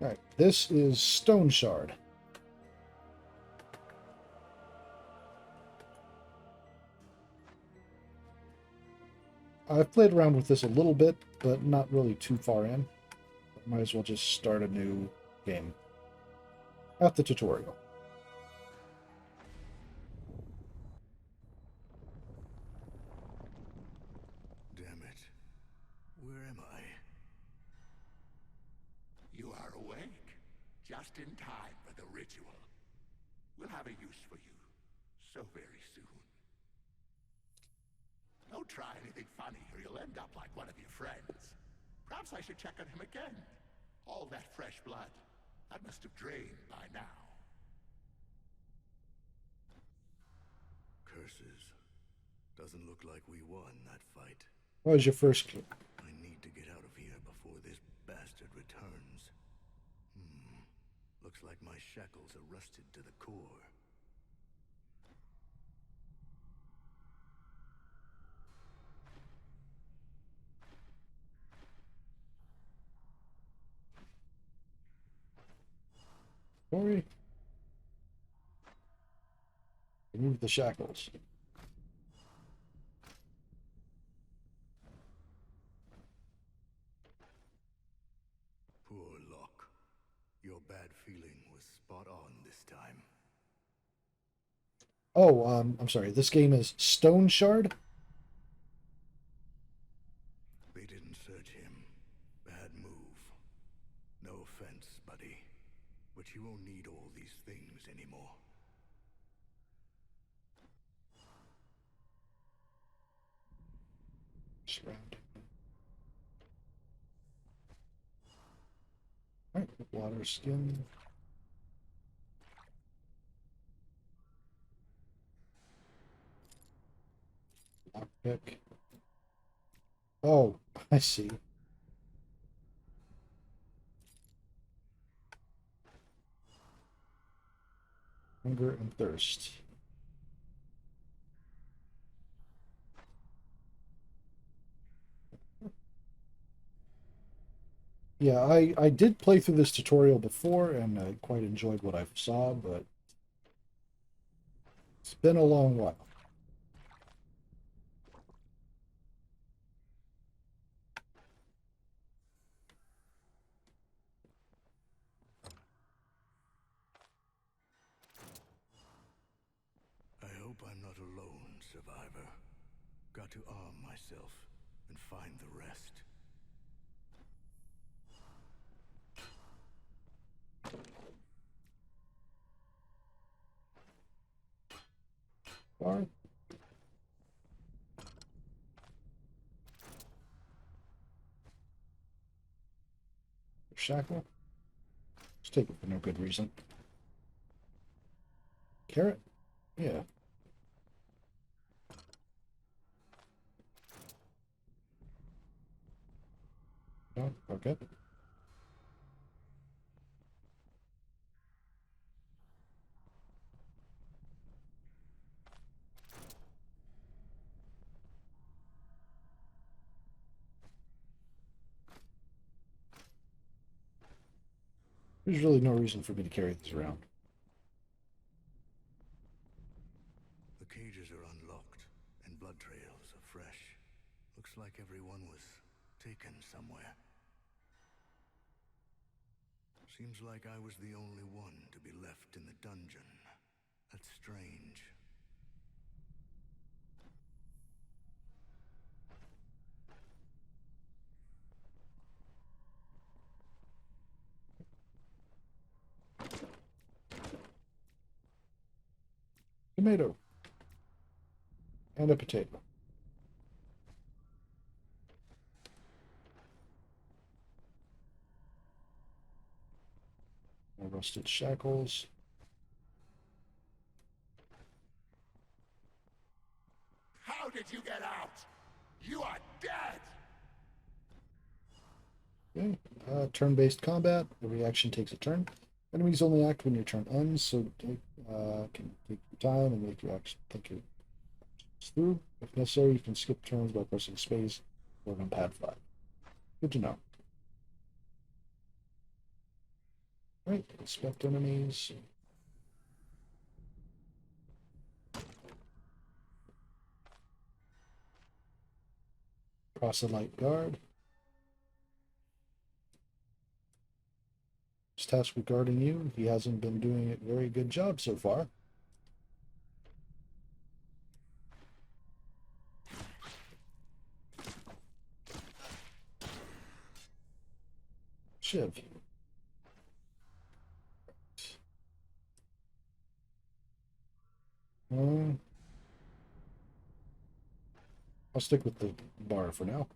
Alright, this is Stoneshard. I've played around with this a little bit, but not really too far in. Might as well just start a new game at the tutorial. Damn it. Where am I? You are awake, just in time for the ritual. We'll have a use for you, so very soon. Don't try anything funny, or you'll end up like one of your friends. Perhaps I should check on him again. All that fresh blood, that must have drained by now. Curses. Doesn't look like we won that fight. What was your first clue? I need to get out of here before this bastard returns. Looks like my shackles are rusted to the core. Sorry. Remove the shackles. Poor Locke. Your bad feeling was spot on this time. Oh, I'm sorry. This game is Stoneshard? They didn't search him. Bad move. No offense, buddy. But you won't need all these things anymore. Surround. Alright, water skin. Lockpick. Oh, I see. Hunger and thirst. Yeah, I did play through this tutorial before, and I quite enjoyed what I saw, but it's been a long while. I hope I'm not alone, survivor. Got to arm myself and find the rest. Sorry. Shackle. Let's take it for no good reason. Carrot? Yeah. No? Okay. There's really no reason for me to carry this around. The cages are unlocked, and blood trails are fresh. Looks like everyone was taken somewhere. Seems like I was the only one to be left in the dungeon. That's strange. Tomato. And a potato. More rusted shackles. How did you get out? You are dead! Okay. Turn-based combat. The reaction takes a turn. Enemies only act when your turn ends, so can take your time and make your action think it through. If necessary, you can skip turns by pressing space or on pad 5. Good to know. Right, inspect enemies. Proselyte guard. His task regarding you. He hasn't been doing a very good job so far. Shiv. I'll stick with the bar for now.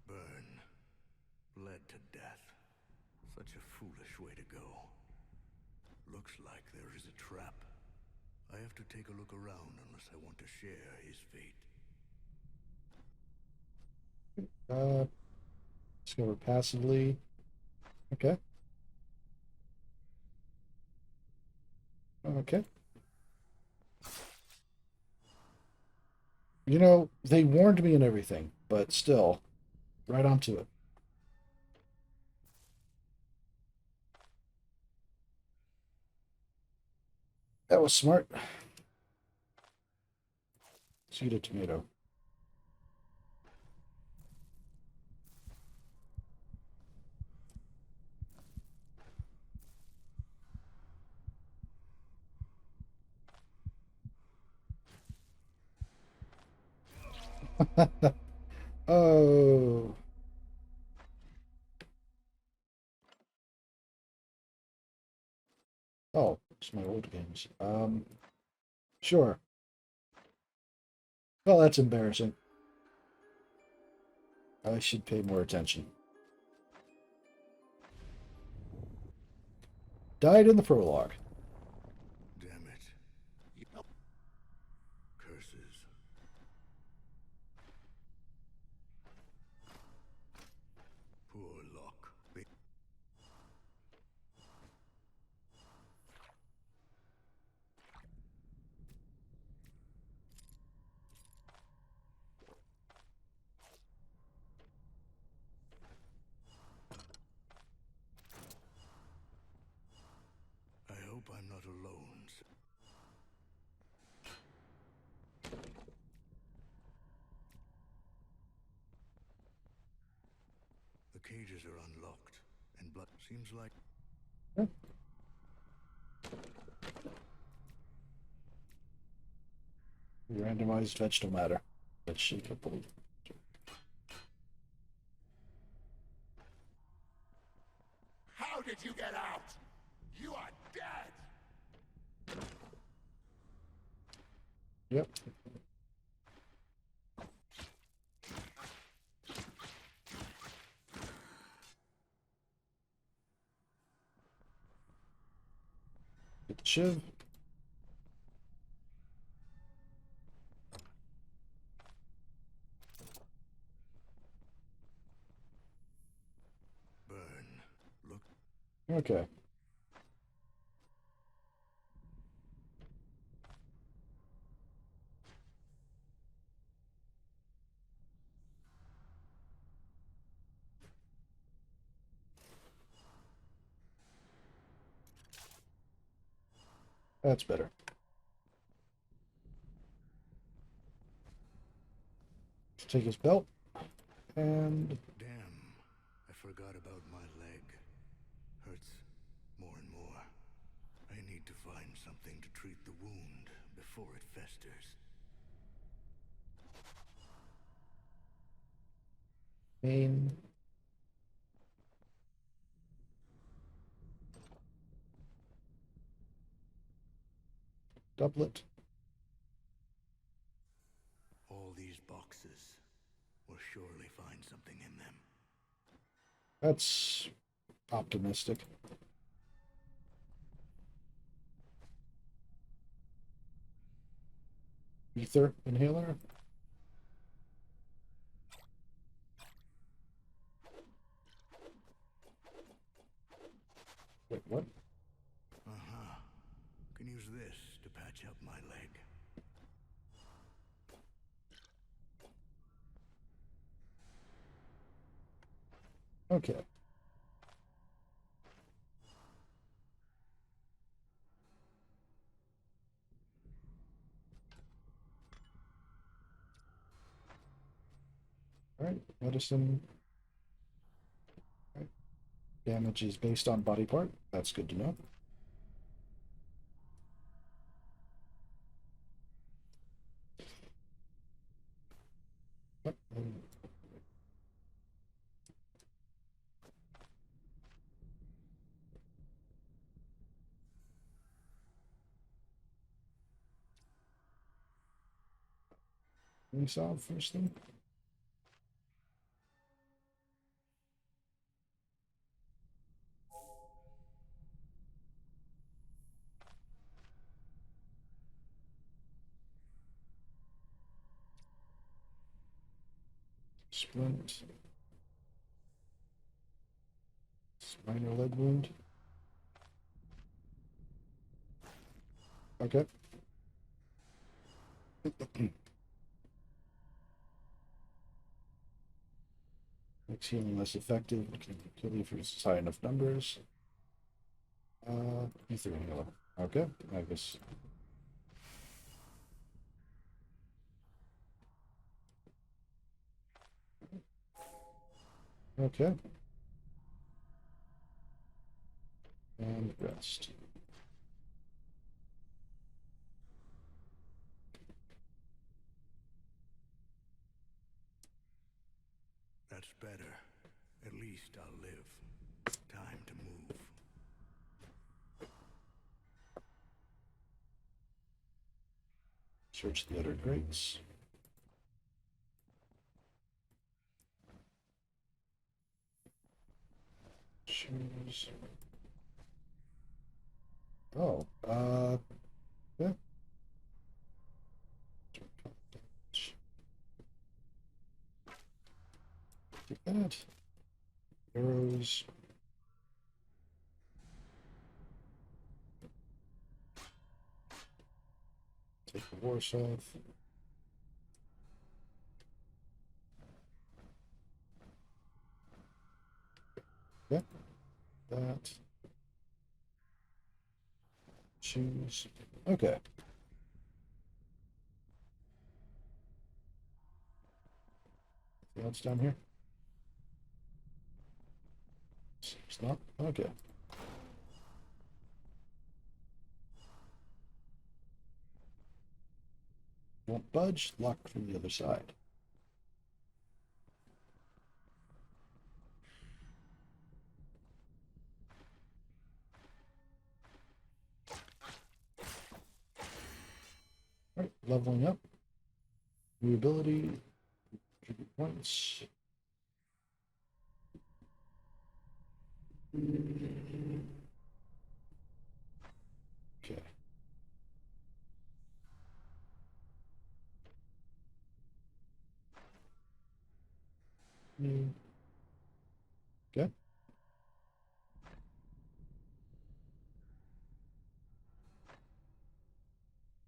Burn. Bled to death. Such a foolish way to go. Looks like there is a trap. I have to take a look around unless I want to share his fate. Discover passively. Okay. Okay. You know, they warned me and everything, but still, right onto it. That was smart. Seed a tomato. Oh. Oh, it's my old games. Sure. Well, that's embarrassing. I should pay more attention. Died in the prologue. Damn it. Curses. Poor luck. I hope I'm not alone. The cages are unlocked, and blood seems like... Randomized vegetable matter. Let's shake up a little. How did you get out? You are dead! Yep. Get the shiv. Burn. Look. Okay. That's better. Let's take his belt. And Damn. I forgot about my leg. Hurts more and more. I need to find something to treat the wound before it festers. main. Doublet. All these boxes will surely find something in them. That's optimistic. Ether inhaler. Wait, what? Uh-huh. Can use this to patch up my leg. Okay. All right, medicine. All right. Damage is based on body part. That's good to know. Yep. Let me solve first thing. Splint. Minor leg wound. Okay. Makes healing less effective. Can kill you if it's high enough numbers. Ether healer. Okay, I guess. Okay. And rest. That's better. At least I'll live. Time to move. Search the other crates. Shoes. Oh, yeah. Take that. Arrows. Take the war off. Yeah. That. Shoes. Okay. Anything else down here? It's not? Okay. Won't budge. Lock from the other side. All right, leveling up. New ability. Tribute points. Okay. New. Okay.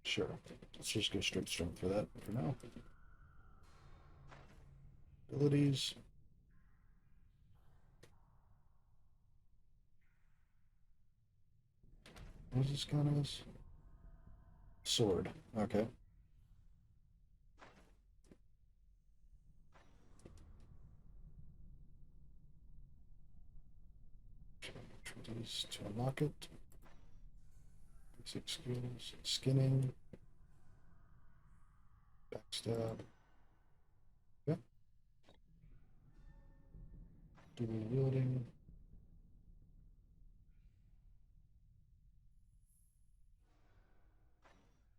Sure. Let's just go straight strength for that for now. Abilities. What is this kind of this? Sword. Okay. These to unlock it. Basic skills. Skinning. Backstab. Yep. Dual wielding.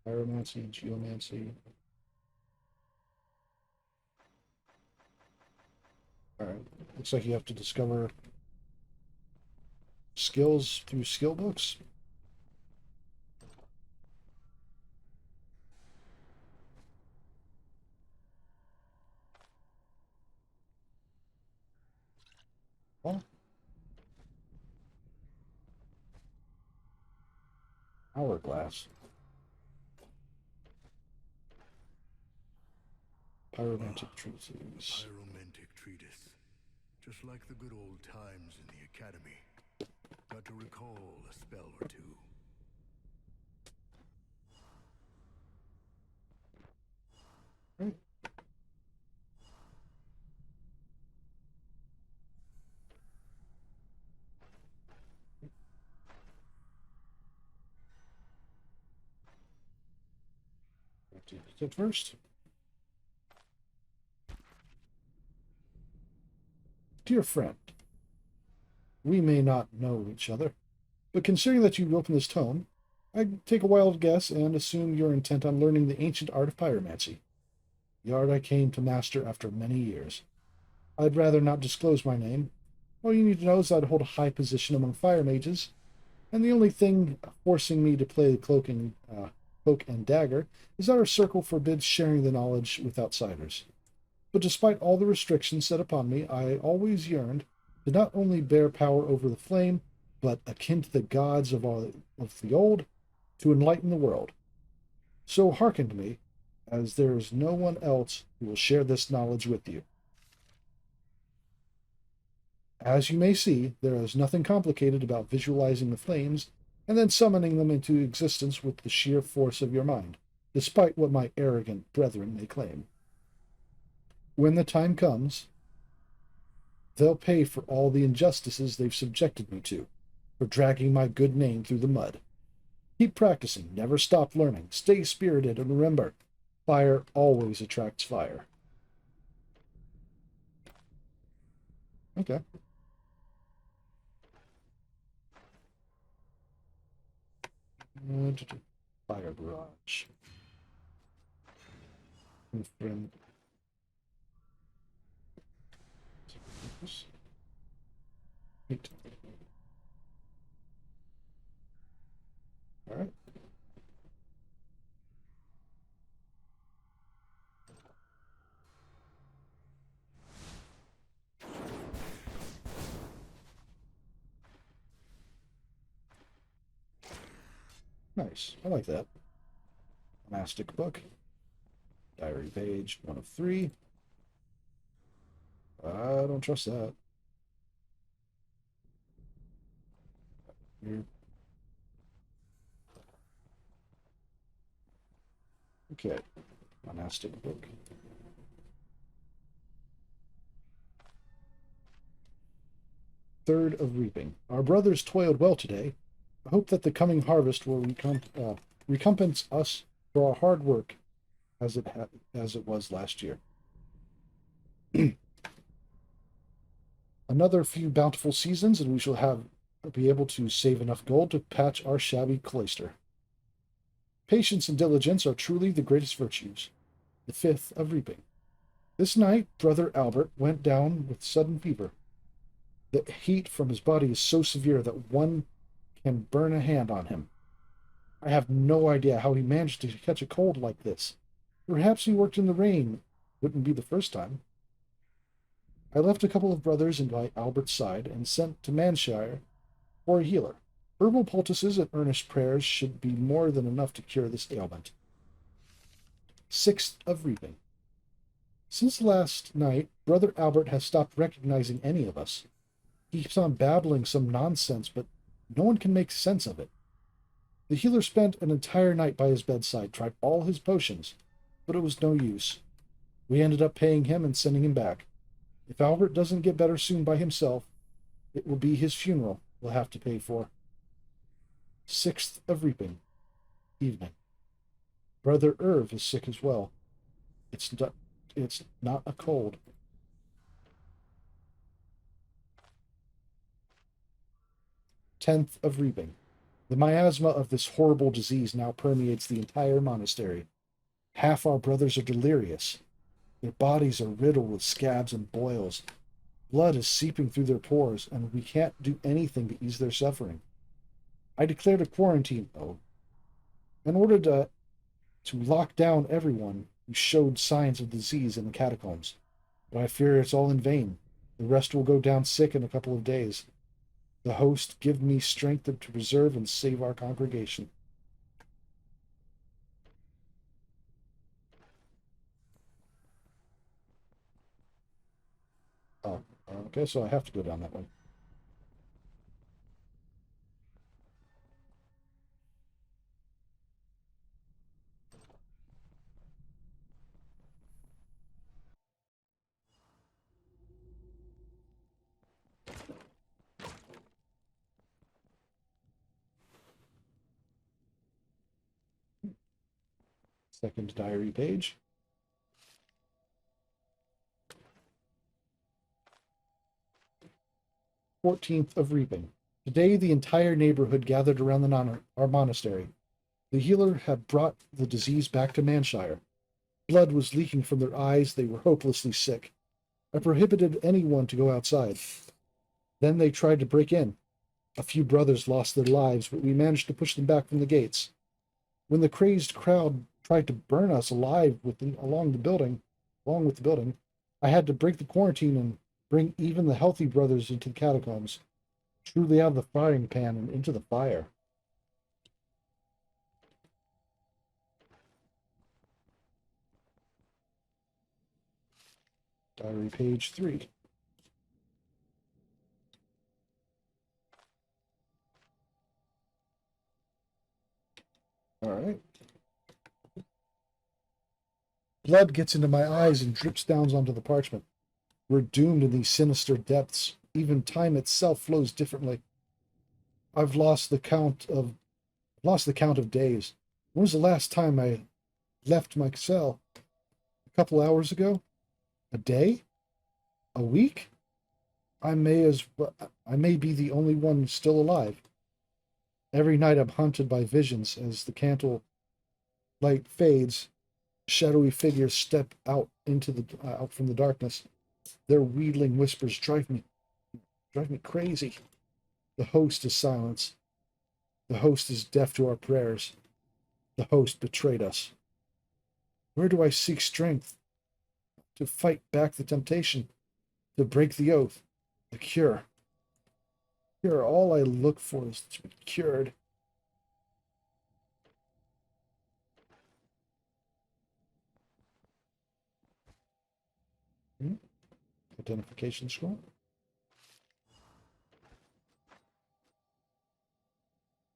Pyromancy. Geomancy. Alright. Looks like you have to discover skills through skill books. Oh. Hourglass. Pyromantic treatises. Pyromantic treatise. Just like the good old times in the academy. Got to recall a spell or two. Right. At first. Dear friend, we may not know each other, but considering that you opened this tome, I take a wild guess and assume you're intent on learning the ancient art of pyromancy, the art I came to master after many years. I'd rather not disclose my name. All you need to know is I'd hold a high position among fire mages, and the only thing forcing me to play cloak and dagger is that our circle forbids sharing the knowledge with outsiders. But despite all the restrictions set upon me, I always yearned to not only bear power over the flame, but akin to the gods of the old, to enlighten the world. So hearken to me, as there is no one else who will share this knowledge with you. As you may see, there is nothing complicated about visualizing the flames and then summoning them into existence with the sheer force of your mind, despite what my arrogant brethren may claim. When the time comes, they'll pay for all the injustices they've subjected me to, for dragging my good name through the mud. Keep practicing, never stop learning, stay spirited, and remember, fire always attracts fire. Okay. Fire barrage. Friend. Right. All right. Nice. I like that. Monastic book. Diary page 1 of 3. I don't trust that. Here. Okay. Monastic book. Third of reaping. Our brothers toiled well today. I hope that the coming harvest will recompense us for our hard work as it was last year. Another few bountiful seasons, and we shall be able to save enough gold to patch our shabby cloister. Patience and diligence are truly the greatest virtues. The fifth of reaping. This night, Brother Albert went down with sudden fever. The heat from his body is so severe that one can burn a hand on him. I have no idea how he managed to catch a cold like this. Perhaps he worked in the rain. Wouldn't be the first time. I left a couple of brothers by Albert's side and sent to Manshire for a healer. Herbal poultices and earnest prayers should be more than enough to cure this ailment. Sixth of reaping. Since last night, Brother Albert has stopped recognizing any of us. He keeps on babbling some nonsense, but no one can make sense of it. The healer spent an entire night by his bedside, tried all his potions, but it was no use. We ended up paying him and sending him back. If Albert doesn't get better soon by himself, it will be his funeral we'll have to pay for. Sixth of reaping. Evening. Brother Irv is sick as well. It's not a cold. Tenth of reaping. The miasma of this horrible disease now permeates the entire monastery. Half our brothers are delirious. Their bodies are riddled with scabs and boils. Blood is seeping through their pores, and we can't do anything to ease their suffering. I declared a quarantine, though, in order to lock down everyone who showed signs of disease in the catacombs. But I fear it's all in vain. The rest will go down sick in a couple of days. The host give me strength to preserve and save our congregation. Oh, Okay, so I have to go down that way. Second diary page. 14th of Reaping. Today, the entire neighborhood gathered around our monastery. The healer had brought the disease back to Manshire. Blood was leaking from their eyes. They were hopelessly sick. I prohibited anyone to go outside. Then they tried to break in. A few brothers lost their lives, but we managed to push them back from the gates. When the crazed crowd tried to burn us alive along with the building, I had to break the quarantine and bring even the healthy brothers into the catacombs, truly out of the frying pan and into the fire. Diary page 3. All right. Blood gets into my eyes and drips down onto the parchment. We're doomed in these sinister depths. Even time itself flows differently. I've lost the count of days. When was the last time I left my cell? A couple hours ago? A day? A week? I may be the only one still alive. Every night I'm haunted by visions as the candle light fades. Shadowy figures step out out from the darkness. Their wheedling whispers drive me crazy. The host is silence. The host is deaf to our prayers. The host betrayed us. Where do I seek strength to fight back the temptation, to break the oath, the cure? All I look for is to be cured. Identification scroll.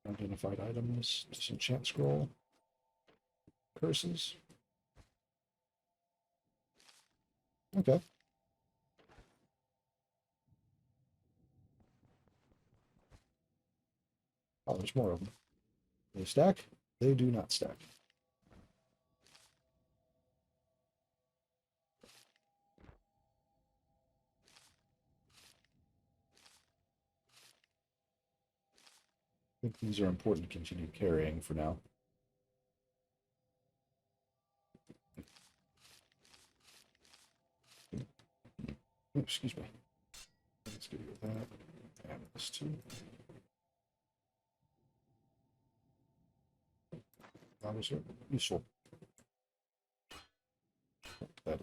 Identified items, disenchant scroll, curses. Okay. Oh, there's more of them. They stack? They do not stack. I think these are important to continue carrying for now. Oh, excuse me. Let's get rid of that. And this too. That was useful. That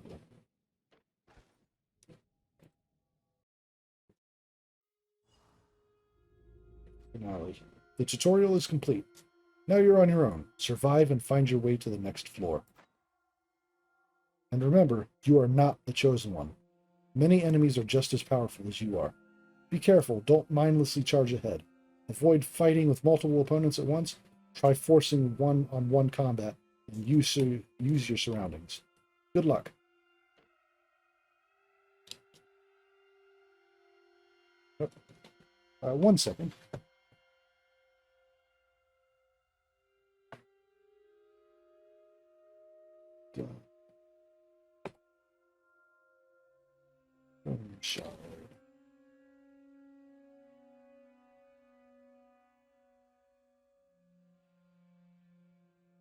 finale. The tutorial is complete. Now you're on your own. Survive and find your way to the next floor. And remember, you are not the chosen one. Many enemies are just as powerful as you are. Be careful, don't mindlessly charge ahead. Avoid fighting with multiple opponents at once. Try forcing one-on-one combat, and use your surroundings. Good luck. One second. Stoneshard.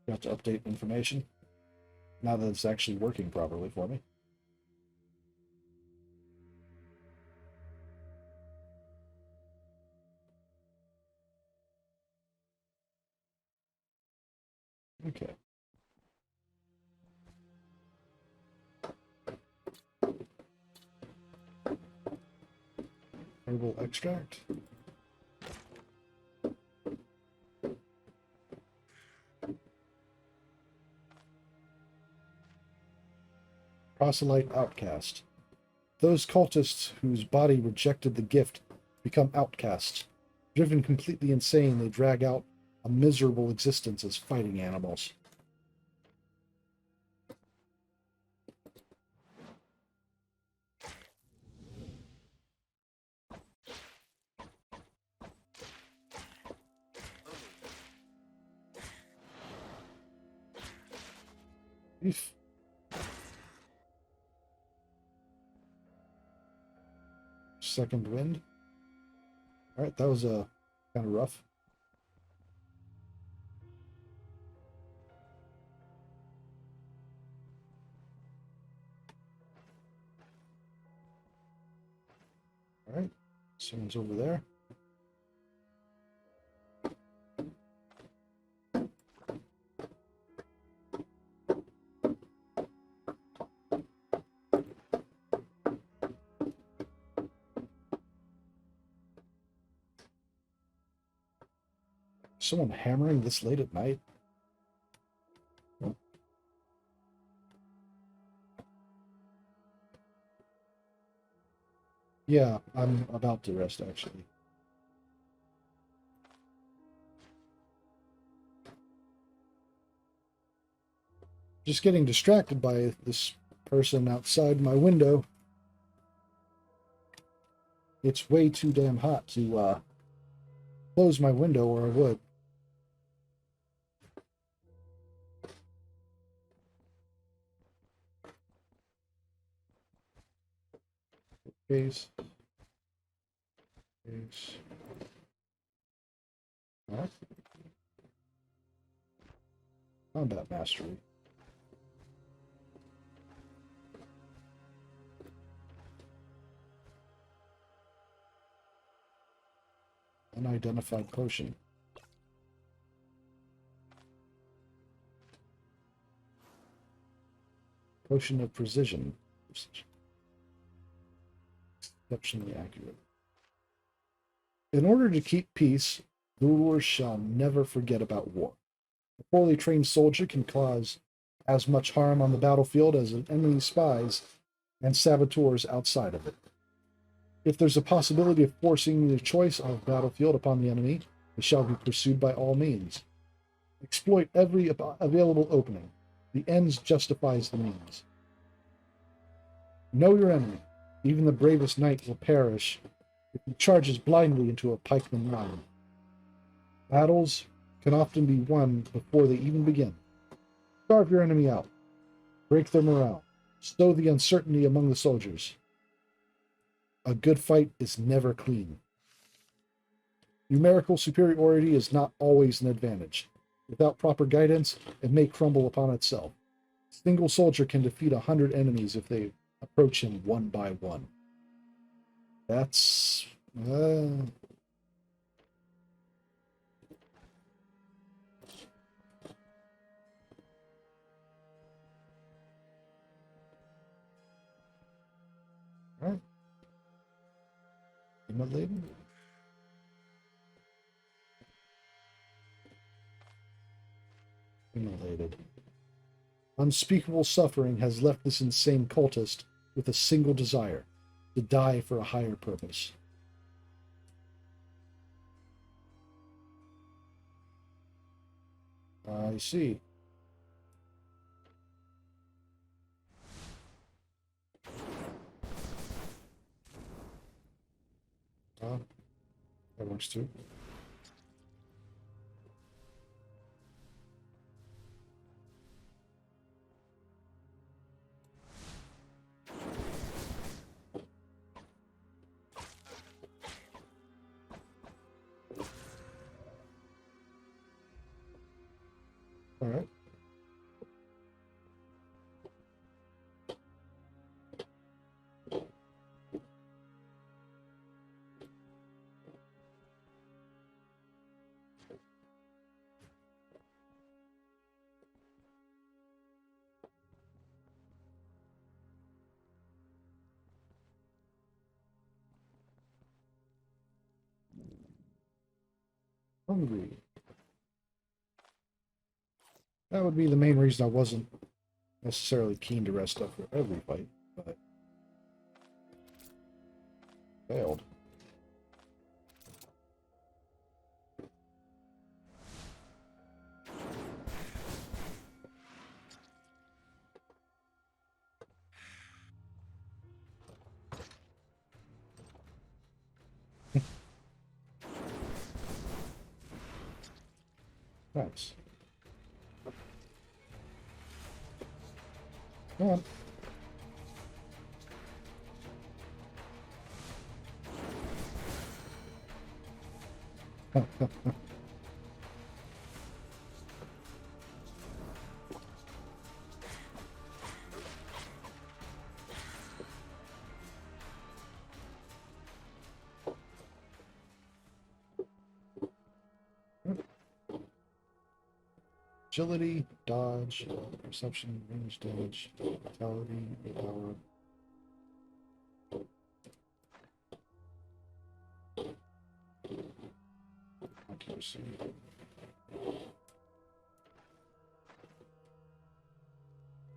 Got to update information now that it's actually working properly for me. Okay. Herbal extract. Proselyte outcast. Those cultists whose body rejected the gift become outcasts. Driven completely insane, they drag out a miserable existence as fighting animals. Eef. Second wind. All right, that was kind of rough. All right, someone's over there. Someone hammering this late at night? Yeah, I'm about to rest, actually. Just getting distracted by this person outside my window. It's way too damn hot to close my window, or I would. Case. Case. All right. Combat mastery. Unidentified potion. Potion of precision. Exceptionally accurate. In order to keep peace, the rulers shall never forget about war. A poorly trained soldier can cause as much harm on the battlefield as an enemy's spies and saboteurs outside of it. If there's a possibility of forcing the choice on the battlefield upon the enemy, it shall be pursued by all means. Exploit every available opening. The ends justifies the means. Know your enemy. Even the bravest knight will perish if he charges blindly into a pikeman line. Battles can often be won before they even begin. Starve your enemy out. Break their morale. Sow the uncertainty among the soldiers. A good fight is never clean. Numerical superiority is not always an advantage. Without proper guidance, it may crumble upon itself. A single soldier can defeat 100 enemies if they approach him one by one. That's... Alright. Immolated? Immolated. Unspeakable suffering has left this insane cultist with a single desire, to die for a higher purpose. I see. That works too. All right. Hungry. That would be the main reason I wasn't necessarily keen to rest up for every fight, but Failed. Nice. Come on. Agility, dodge, perception, range damage, vitality, power. Accuracy.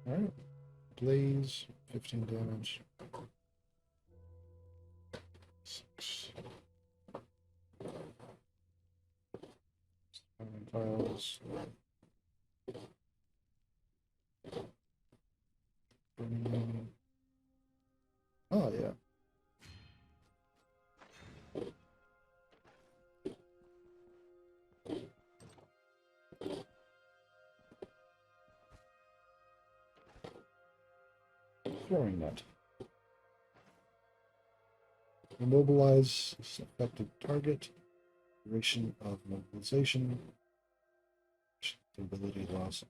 Alright. Blaze, 15 damage. 6. Tiles. Oh, yeah. Throwing net. Immobilize affected target. Duration of mobilization. Ability loss.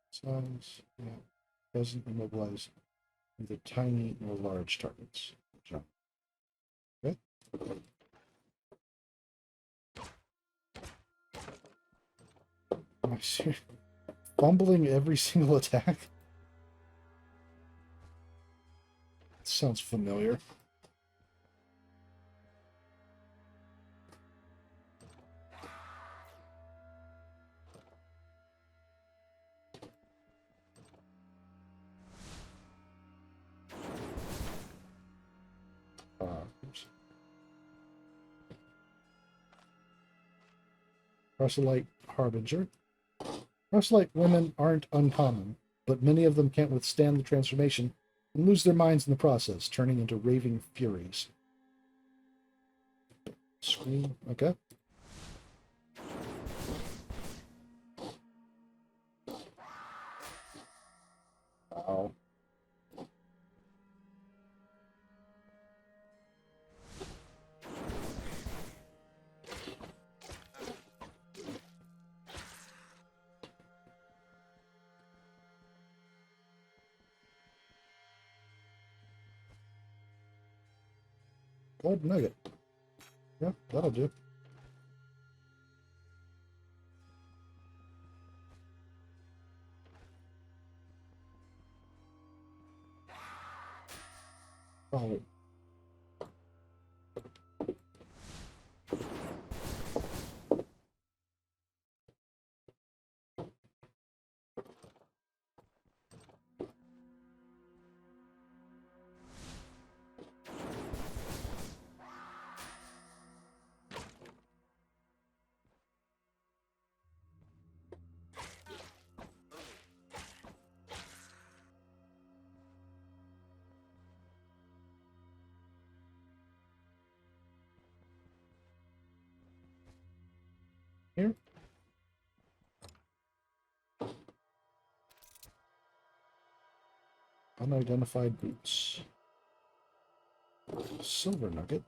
Size. Yeah. Doesn't immobilize either tiny or large targets. Jump. Okay. Am I serious? Fumbling every single attack? Sounds familiar. Oops. Proselyte Harbinger. Proselyte women aren't uncommon, but many of them can't withstand the transformation and lose their minds in the process, turning into raving furies. Scream. Okay. Ow. Gold nugget. Yeah, that'll do. Oh. Here. Unidentified boots. Silver nugget.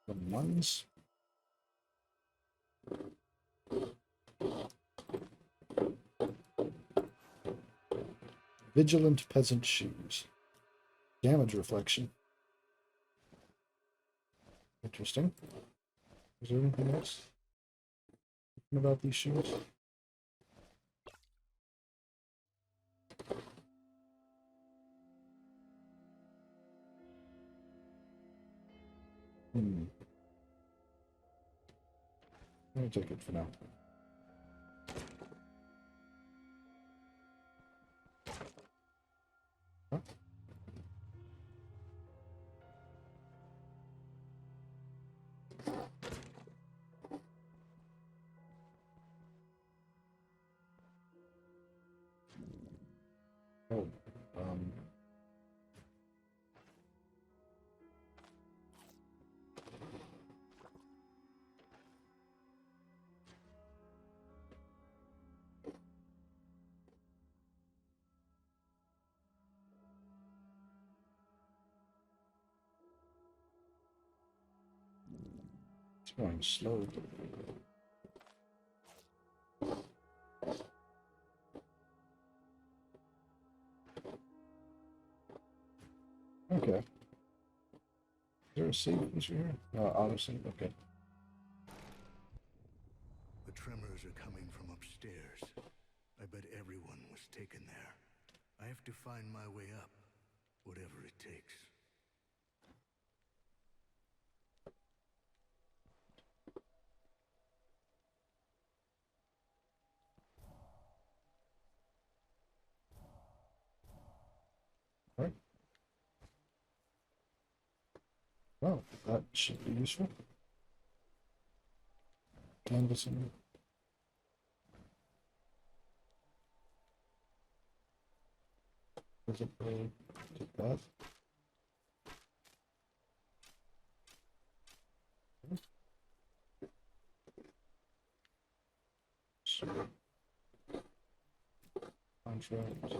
The ones. Vigilant peasant shoes. Damage reflection. Interesting. Is there anything else about these shoes? I'll take it for now. Huh? Oh, um, it's going slow. Okay. Is there a save feature here? Auto save. Okay. The tremors are coming from upstairs. I bet everyone was taken there. I have to find my way up, whatever it takes. All right. Well, that should be useful. Canvassing. Does it take that? Contract.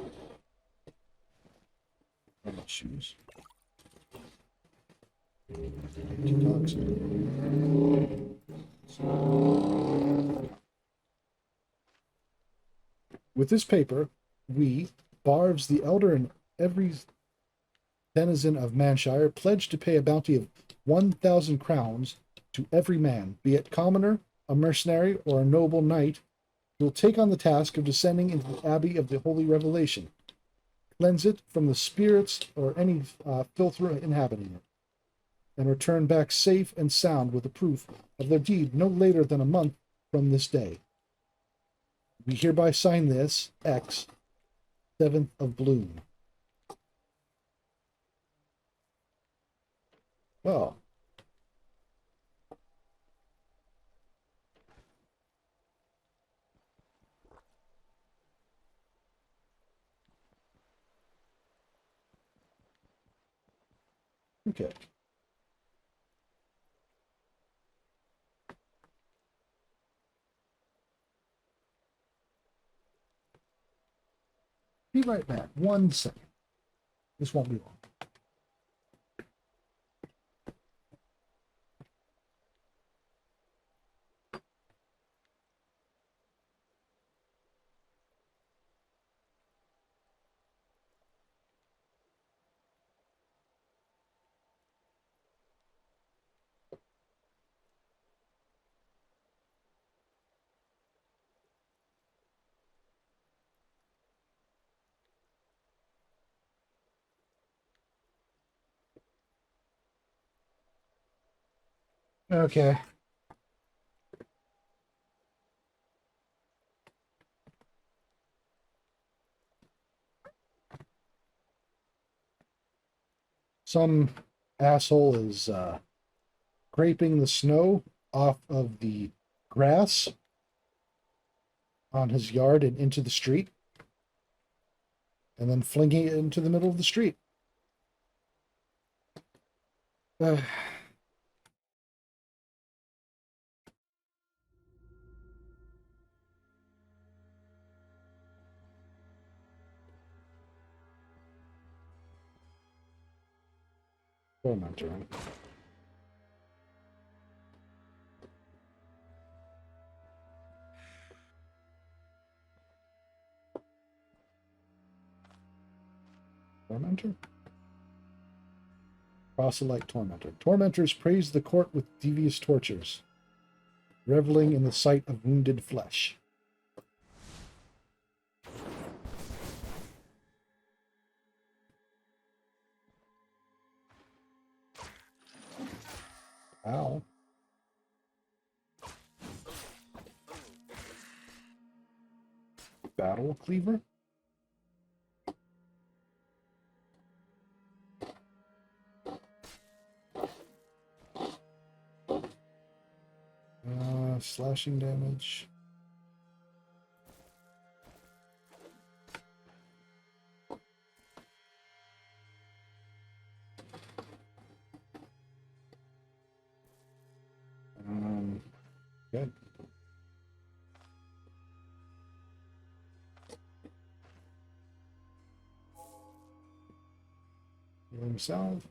Shoes. Detox. With this paper, we, Barves the Elder, and every denizen of Manshire, pledge to pay a bounty of 1,000 crowns to every man, be it commoner, a mercenary, or a noble knight, who will take on the task of descending into the Abbey of the Holy Revelation, cleanse it from the spirits or any filth inhabiting it, and return back safe and sound with the proof of their deed no later than a month from this day. We hereby sign this, X, 7th of Bloom. Well, okay. Be right back. 1 second. This won't be long. Okay. Some asshole is scraping the snow off of the grass on his yard and into the street, and then flinging it into the middle of the street. Tormentor. Tormentor? Proselyte Tormentor. Tormentors praise the court with devious tortures, reveling in the sight of wounded flesh. Ow. Battle Cleaver? Slashing damage. Healing salve.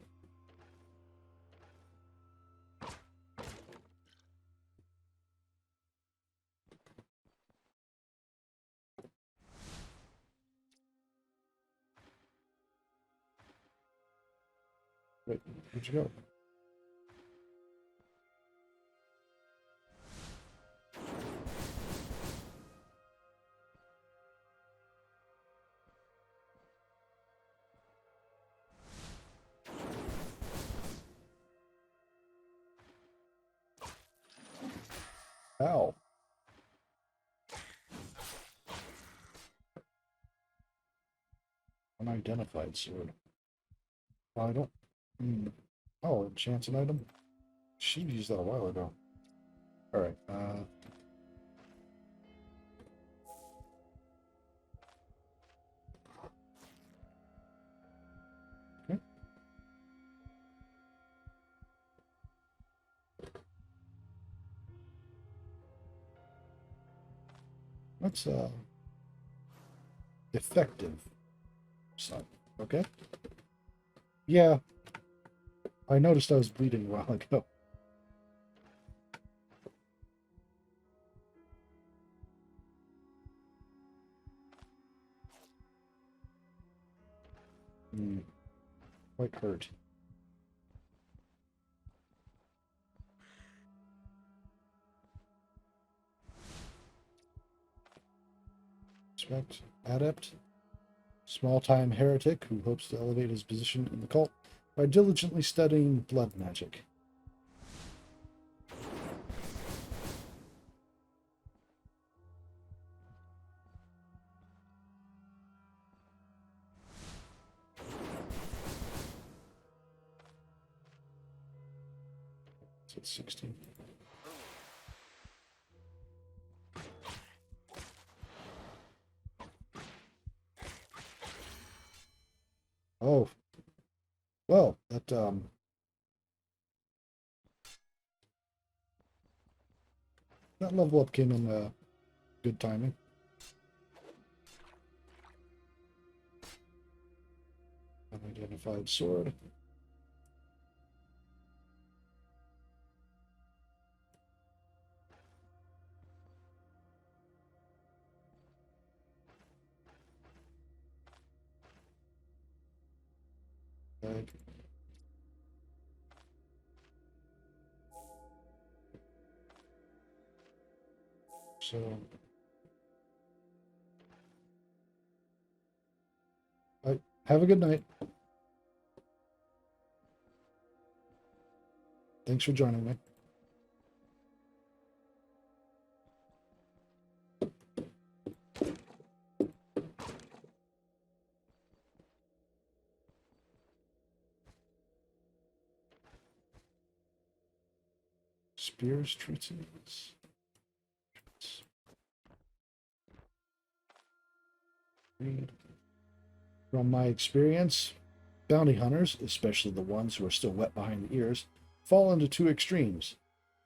Wait, where'd you go? Ow. Unidentified sword. Oh, I don't. Oh, chance an item? She used that a while ago. Alright, okay. That's, effective. So, okay. Yeah, I noticed I was bleeding a while ago. Quite hurt. Respect. Adept. Small-time heretic who hopes to elevate his position in the cult by diligently studying blood magic. So it's 16. Oh, well, that level up came in good timing. Unidentified sword. Bag. So, have a good night. Thanks for joining me. Spears, treats. Read. From my experience, bounty hunters, especially the ones who are still wet behind the ears, fall into two extremes.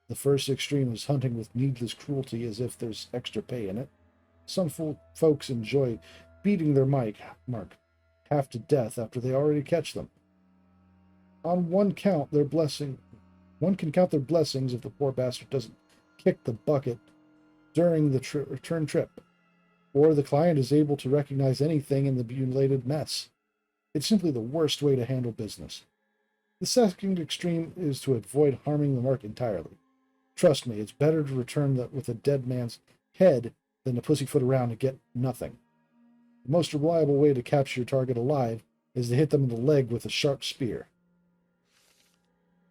The first extreme is hunting with needless cruelty as if there's extra pay in it. Some folks enjoy beating their mark half to death after they already catch them. On one can count their blessings if the poor bastard doesn't kick the bucket during the return trip, or the client is able to recognize anything in the mutilated mess. It's simply the worst way to handle business. The second extreme is to avoid harming the mark entirely. Trust me, it's better to return with a dead man's head than to pussyfoot around and get nothing. The most reliable way to capture your target alive is to hit them in the leg with a sharp spear.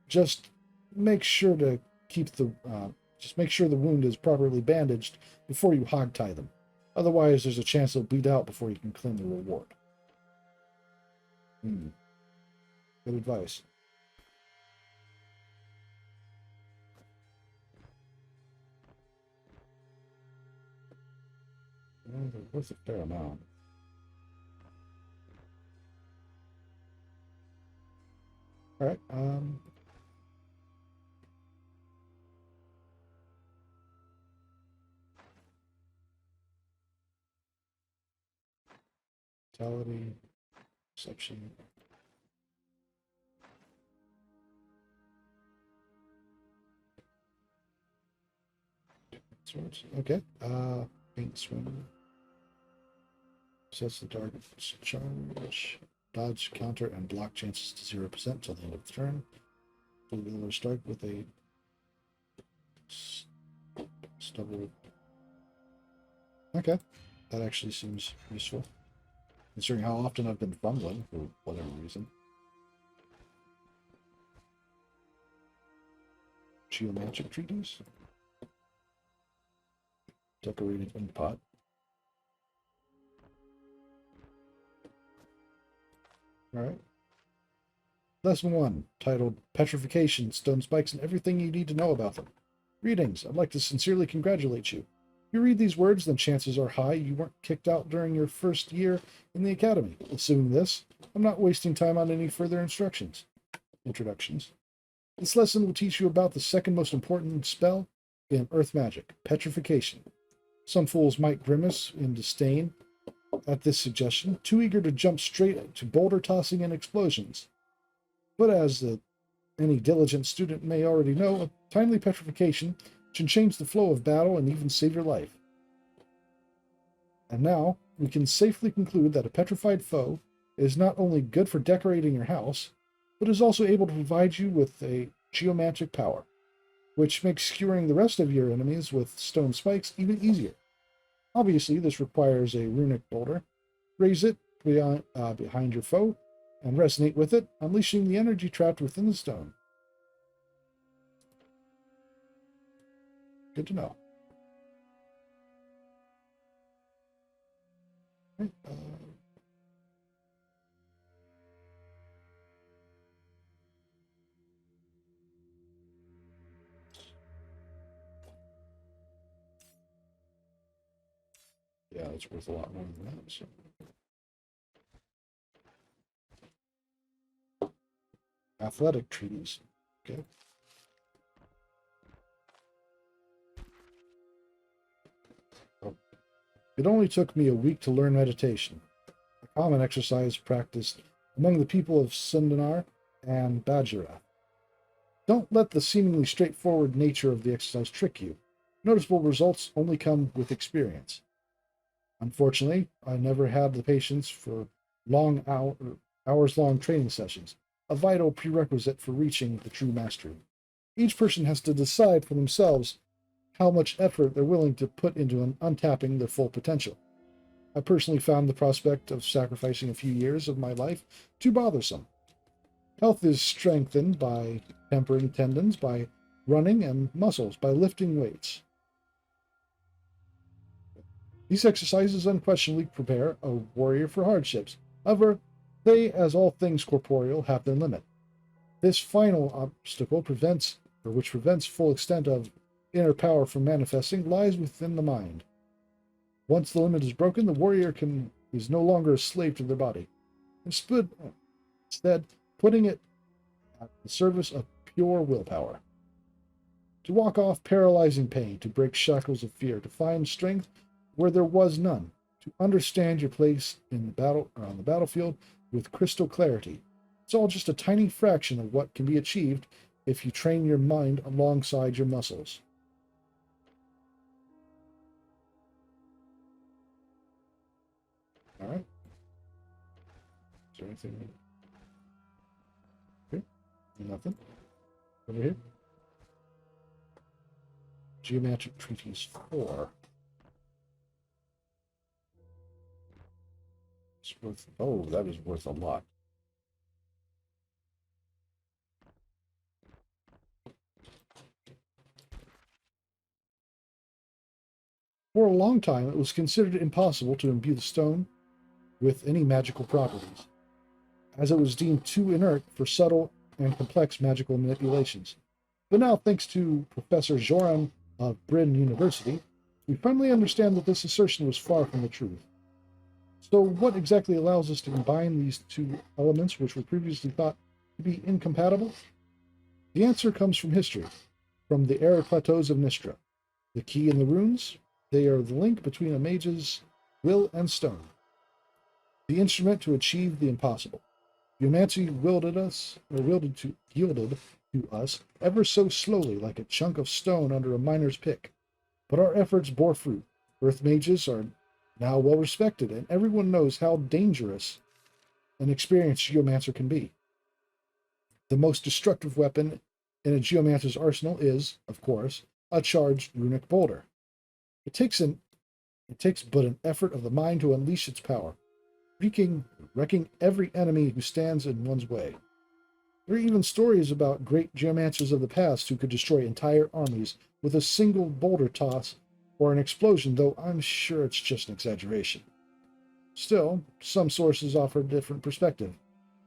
Just make sure to just make sure the wound is properly bandaged before you hogtie them. Otherwise, there's a chance they'll bleed out before you can claim the reward. Good advice. Well, there was a fair amount. All right. Vitality, perception. Swords. Okay. Paint swing. Sets the target's charge. Dodge, counter, and block chances to 0% until the end of the turn. We'll start with a stubble. Okay. That actually seems useful. Considering how often I've been fumbling for whatever reason. Geomagic treaties. Decorated in pot. Alright. Lesson 1, titled Petrification, Stone Spikes, and Everything You Need to Know About Them. Greetings. I'd like to sincerely congratulate you. If you read these words, then chances are high you weren't kicked out during your first year in the academy. Assuming this, I'm not wasting time on any further introductions. This lesson will teach you about the second most important spell in earth magic, petrification. Some fools might grimace in disdain at this suggestion, too eager to jump straight to boulder tossing and explosions. But as any diligent student may already know, a timely petrification can change the flow of battle and even save your life. And now, we can safely conclude that a petrified foe is not only good for decorating your house, but is also able to provide you with a geomagic power, which makes skewering the rest of your enemies with stone spikes even easier. Obviously, this requires a runic boulder. Raise it behind your foe, and resonate with it, unleashing the energy trapped within the stone. Good to know. Right, yeah, it's worth a lot more than that. So. Athletic treaties. Okay. Oh. It only took me a week to learn meditation, a common exercise practiced among the people of Sundanar and Bajara. Don't let the seemingly straightforward nature of the exercise trick you. Noticeable results only come with experience. Unfortunately, I never had the patience for hours-long training sessions, a vital prerequisite for reaching the true mastery. Each person has to decide for themselves how much effort they're willing to put into untapping their full potential. I personally found the prospect of sacrificing a few years of my life too bothersome. Health is strengthened by tempering tendons, by running, and muscles, by lifting weights. These exercises unquestionably prepare a warrior for hardships. However, they, as all things corporeal, have their limit. This final obstacle which prevents full extent of inner power from manifesting, lies within the mind. Once the limit is broken, the warrior is no longer a slave to their body. Instead, putting it at the service of pure willpower. To walk off paralyzing pain, to break shackles of fear, to find strength where there was none, to understand your place in the battle or on the battlefield with crystal clarity. It's all just a tiny fraction of what can be achieved if you train your mind alongside your muscles. All right. Is there anything here? Nothing. Over here. Geometric Treaties 4. It's worth, oh, that is worth a lot. For a long time, it was considered impossible to imbue the stone with any magical properties, as it was deemed too inert for subtle and complex magical manipulations. But now, thanks to Professor Joran of Bryn University, we finally understand that this assertion was far from the truth. So what exactly allows us to combine these two elements which were previously thought to be incompatible? The answer comes from history, from the arid plateaus of Nistra. The key in the runes, they are the link between a mage's will and stone, the instrument to achieve the impossible. Geomancy yielded to us ever so slowly, like a chunk of stone under a miner's pick. But our efforts bore fruit. Earth mages are now well respected, and everyone knows how dangerous an experienced geomancer can be. The most destructive weapon in a geomancer's arsenal is, of course, a charged runic boulder. It takes but an effort of the mind to unleash its power, wrecking every enemy who stands in one's way. There are even stories about great geomancers of the past who could destroy entire armies with a single boulder toss or an explosion, though I'm sure it's just an exaggeration. Still, some sources offer a different perspective.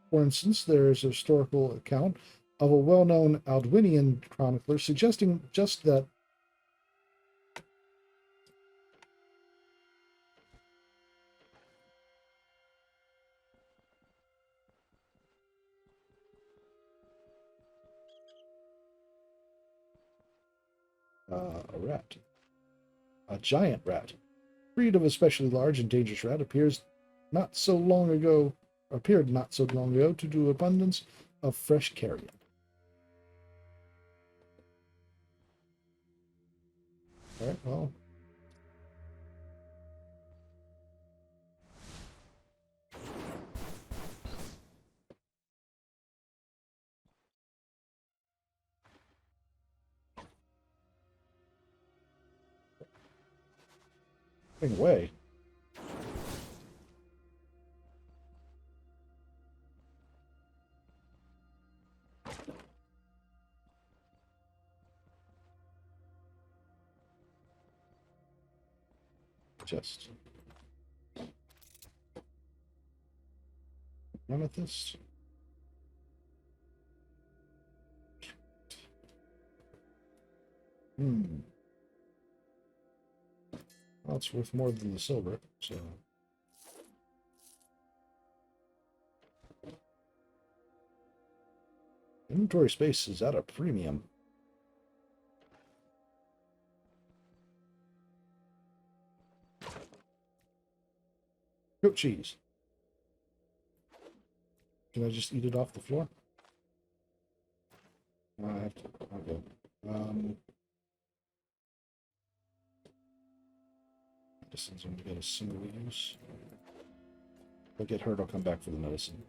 For instance, there is a historical account of a well-known Aldwinian chronicler suggesting just that a rat, a giant rat, breed of especially large and dangerous rat, appeared not so long ago to do abundance of fresh carrion. All right, well. Away. Just amethyst. Well, it's worth more than the silver, so. Inventory space is at a premium. Goat cheese. Can I just eat it off the floor? I have to. Okay. Medicine's only got a single use. If I get hurt, I'll come back for the medicine.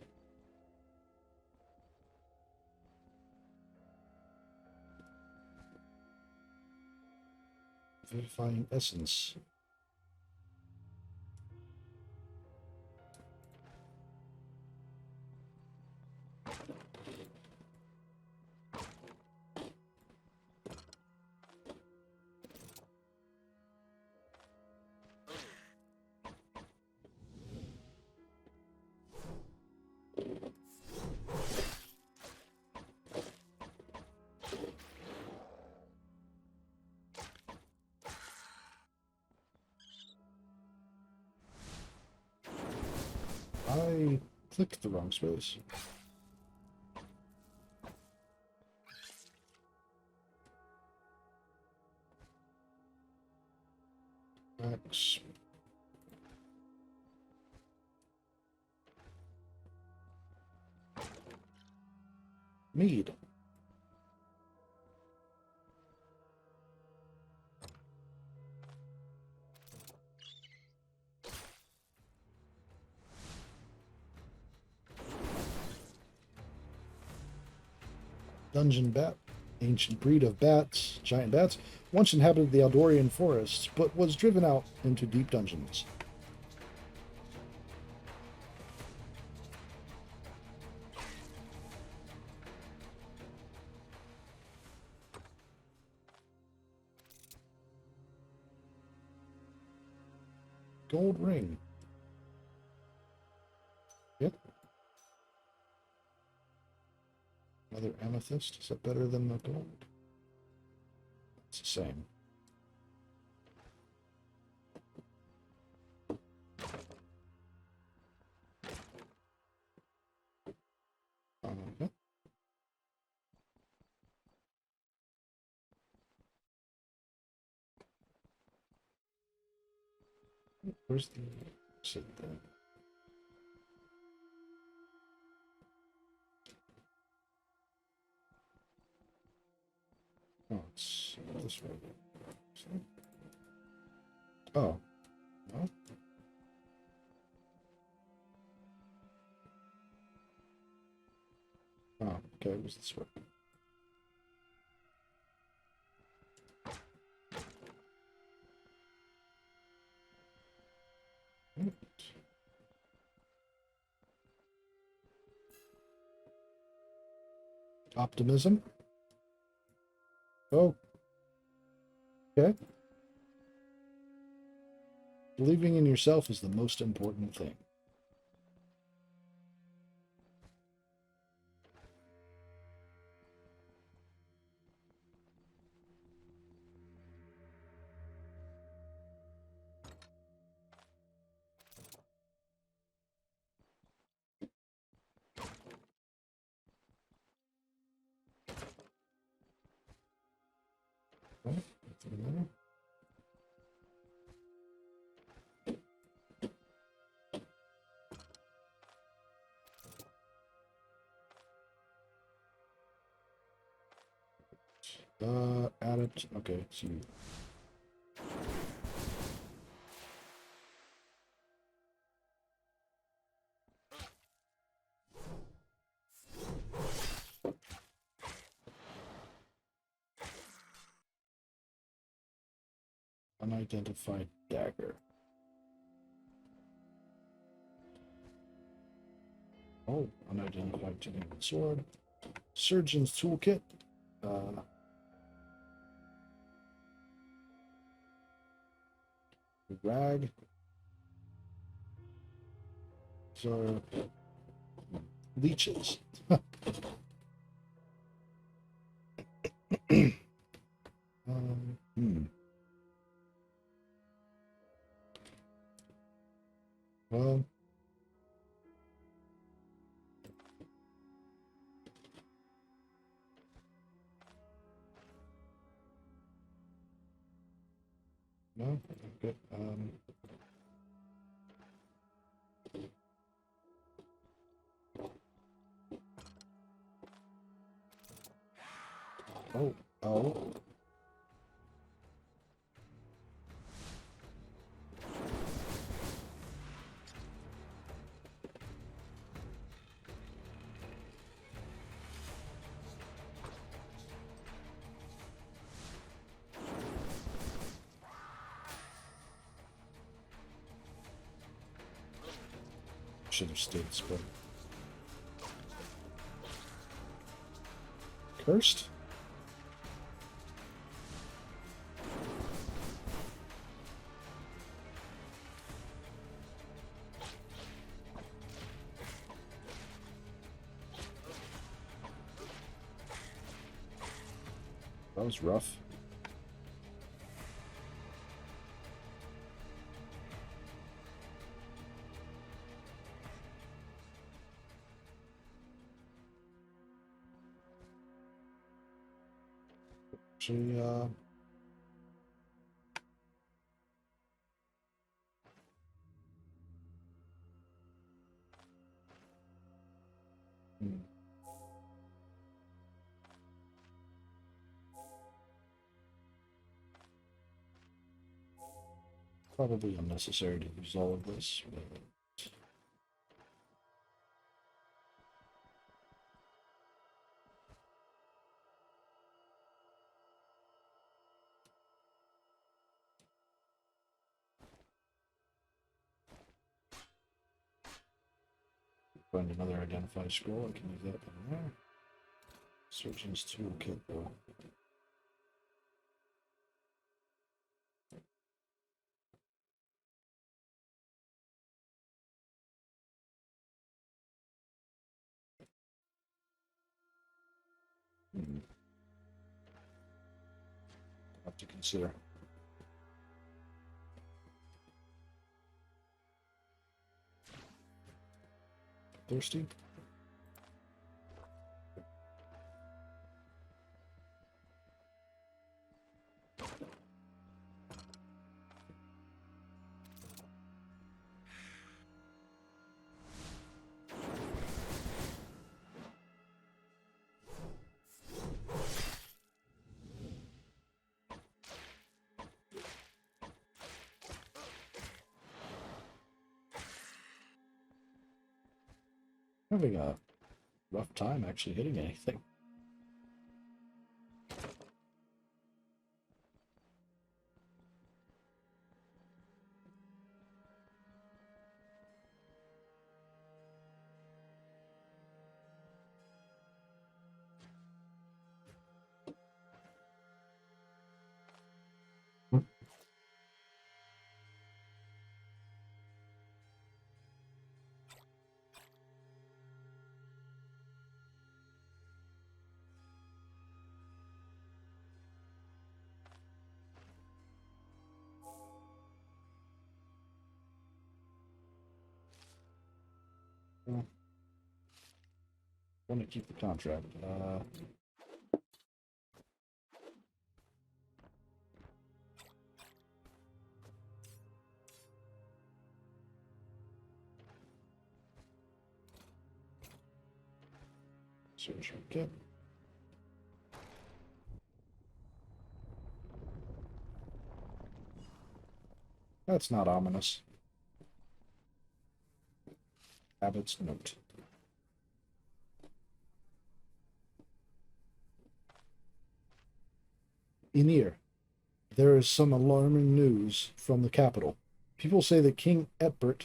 Vivifying essence. I clicked the wrong space. X. Mead. Dungeon bat. Ancient breed of bats, giant bats, once inhabited the Aldorian forests, but was driven out into deep dungeons. Gold ring. Yep. Another amethyst. Is that better than the gold? It's the same. Okay. Where's the exit then? Oh, it's this way. Oh. No? Oh, okay, it was this way. Optimism. Oh. Okay. Believing in yourself is the most important thing. Okay. Add it. Okay, so unidentified dagger. Oh, unidentified two-handed sword. Surgeon's toolkit. Rag. So leeches. Hmm. Well, no, okay. Oh, oh. Should have stayed split. Cursed? That was rough. Actually, hmm. Probably unnecessary to use all of this. But find another identify scroll. I can use that in there. Surgeon's toolkit, though. Hmm. Have to consider. Thirsty? Having a rough time actually hitting anything. Want to keep the contract. Search okay. That's not ominous. Abbott's note. Enir, there is some alarming news from the capital. People say that King Etbert,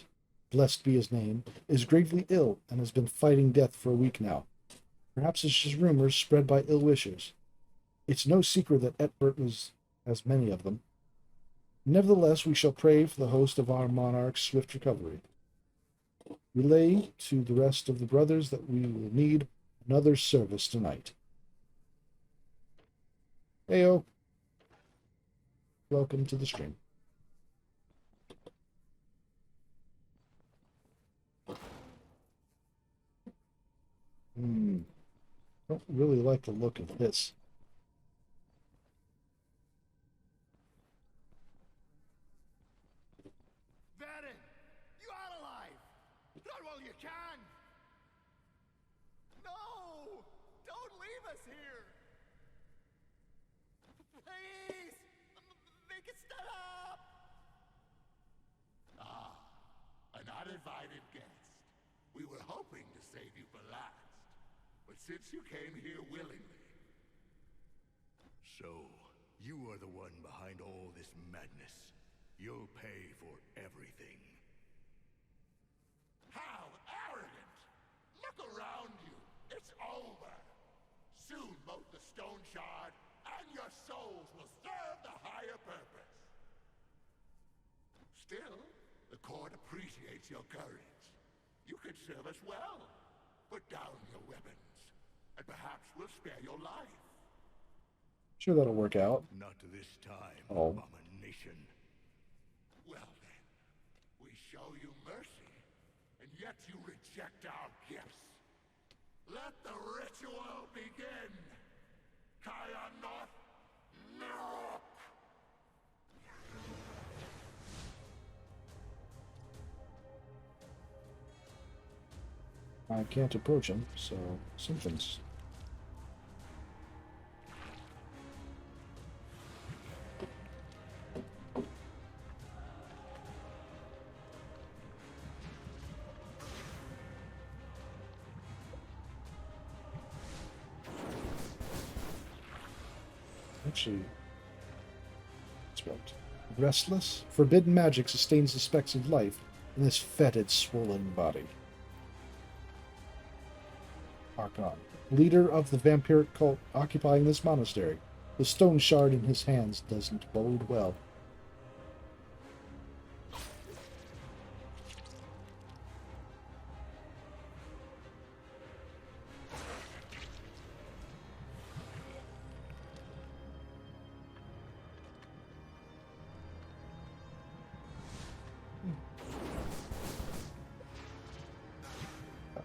blessed be his name, is gravely ill and has been fighting death for a week now. Perhaps it's just rumors spread by ill wishers. It's no secret that Etbert has many of them. Nevertheless, we shall pray for the host of our monarch's swift recovery. Relay to the rest of the brothers that we will need another service tonight. Heyo. Welcome to the stream. Don't really like the look of this. Baron, you are alive! Run while you can! No! Don't leave us here! Please! Make it stop! Ah, an uninvited guest. We were hoping to save you for last. But since you came here willingly... So, you are the one behind all this madness. You'll pay for everything. How arrogant! Look around you. It's over. Soon both the Stoneshard and your souls will serve the higher purpose. Still, the court appreciates your courage. You could serve us well. Put down your weapons, and perhaps we'll spare your life. Sure, that'll work out. Not this time, Oh. abomination. Well then, we show you mercy, and yet you reject our gifts. Let the ritual begin! Kaya North, Mirok! I can't approach him, so something's... Actually, it's right. Restless, forbidden magic sustains the specks of life in this fetid, swollen body. Archon, leader of the vampiric cult occupying this monastery. The Stoneshard in his hands doesn't bode well.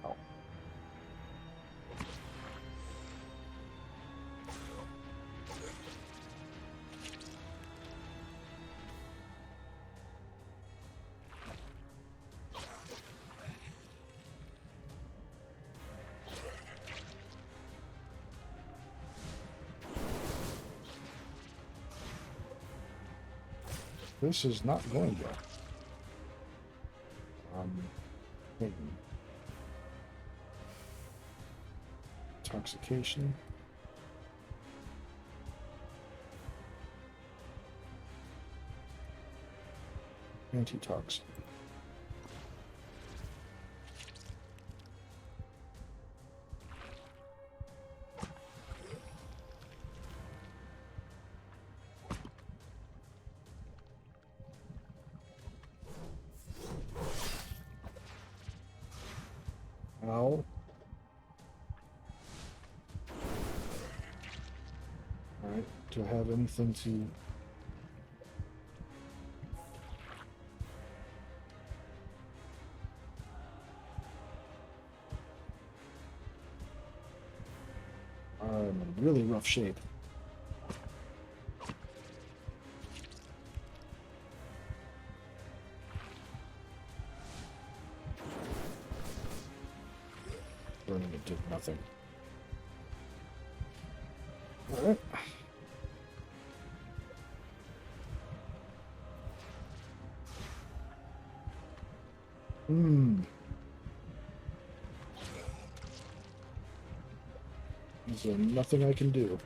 Ow. This is not going well. Intoxication. Antitoxin. Ow. Alright, do I have anything to... I'm in really rough shape. Burning it did nothing. Alright. Is there nothing I can do?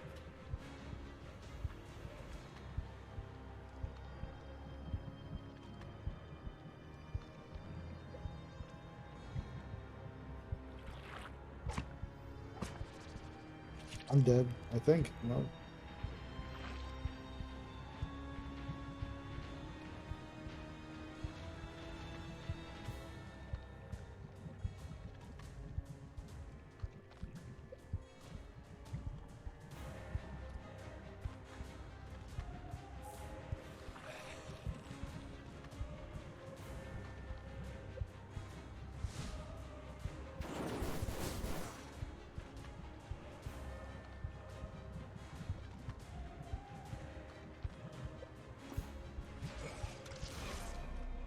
I'm dead, I think. No.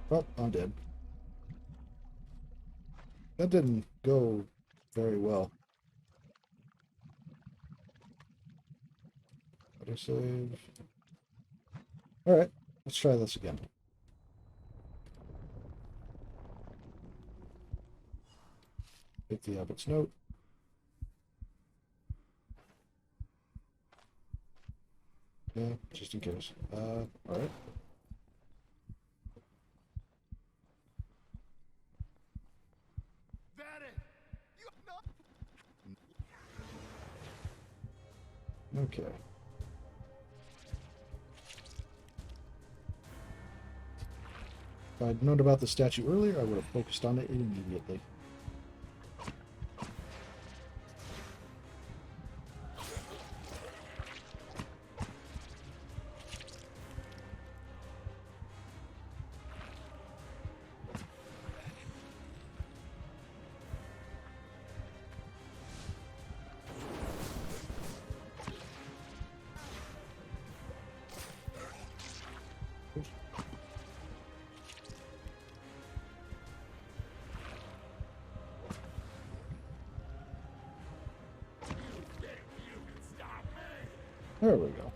Oh, I'm dead. That didn't go very well. How to save? Alright, let's try this again. Take the abbot's note. Yeah, just in case. Alright. Okay. If I'd known about the statue earlier, I would have focused on it immediately. There we go.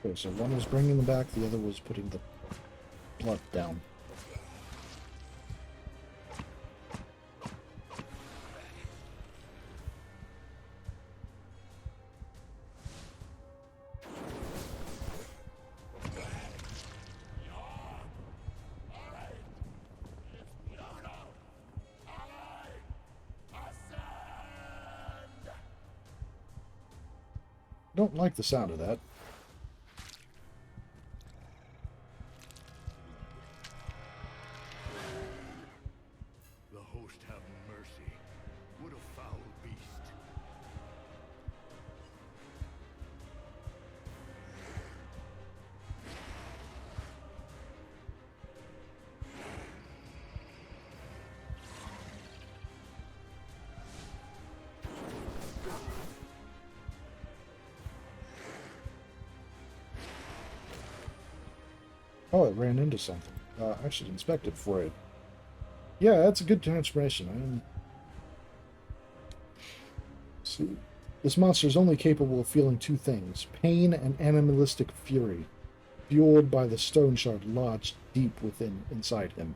Okay, so one was bringing them back, the other was putting the blood down. Don't like the sound of that. Oh, it ran into something. I should inspect it before I... Yeah, that's a good transformation. See, this monster is only capable of feeling two things: pain and animalistic fury, fueled by the Stoneshard lodged deep inside him.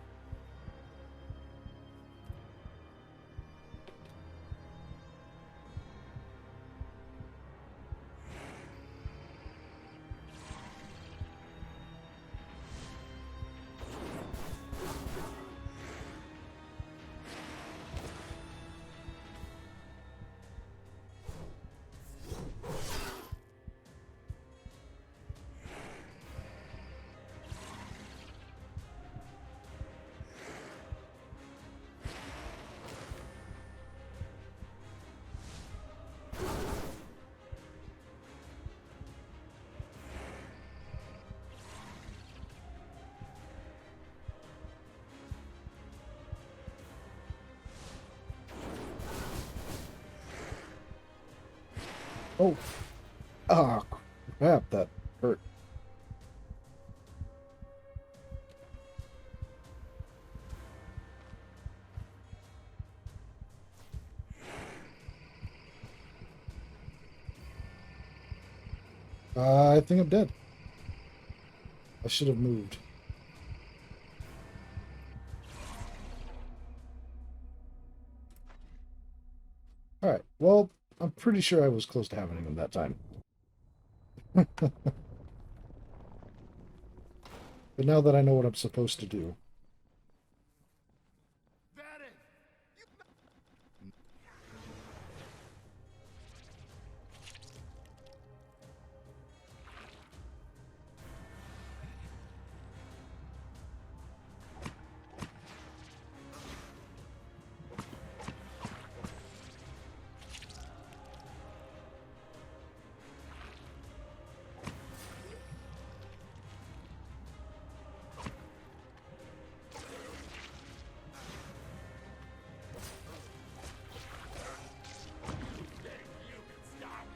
Oh, ah, crap! That hurt. I think I'm dead. I should have moved. Alright, well, I'm pretty sure I was close to having him that time. But now that I know what I'm supposed to do...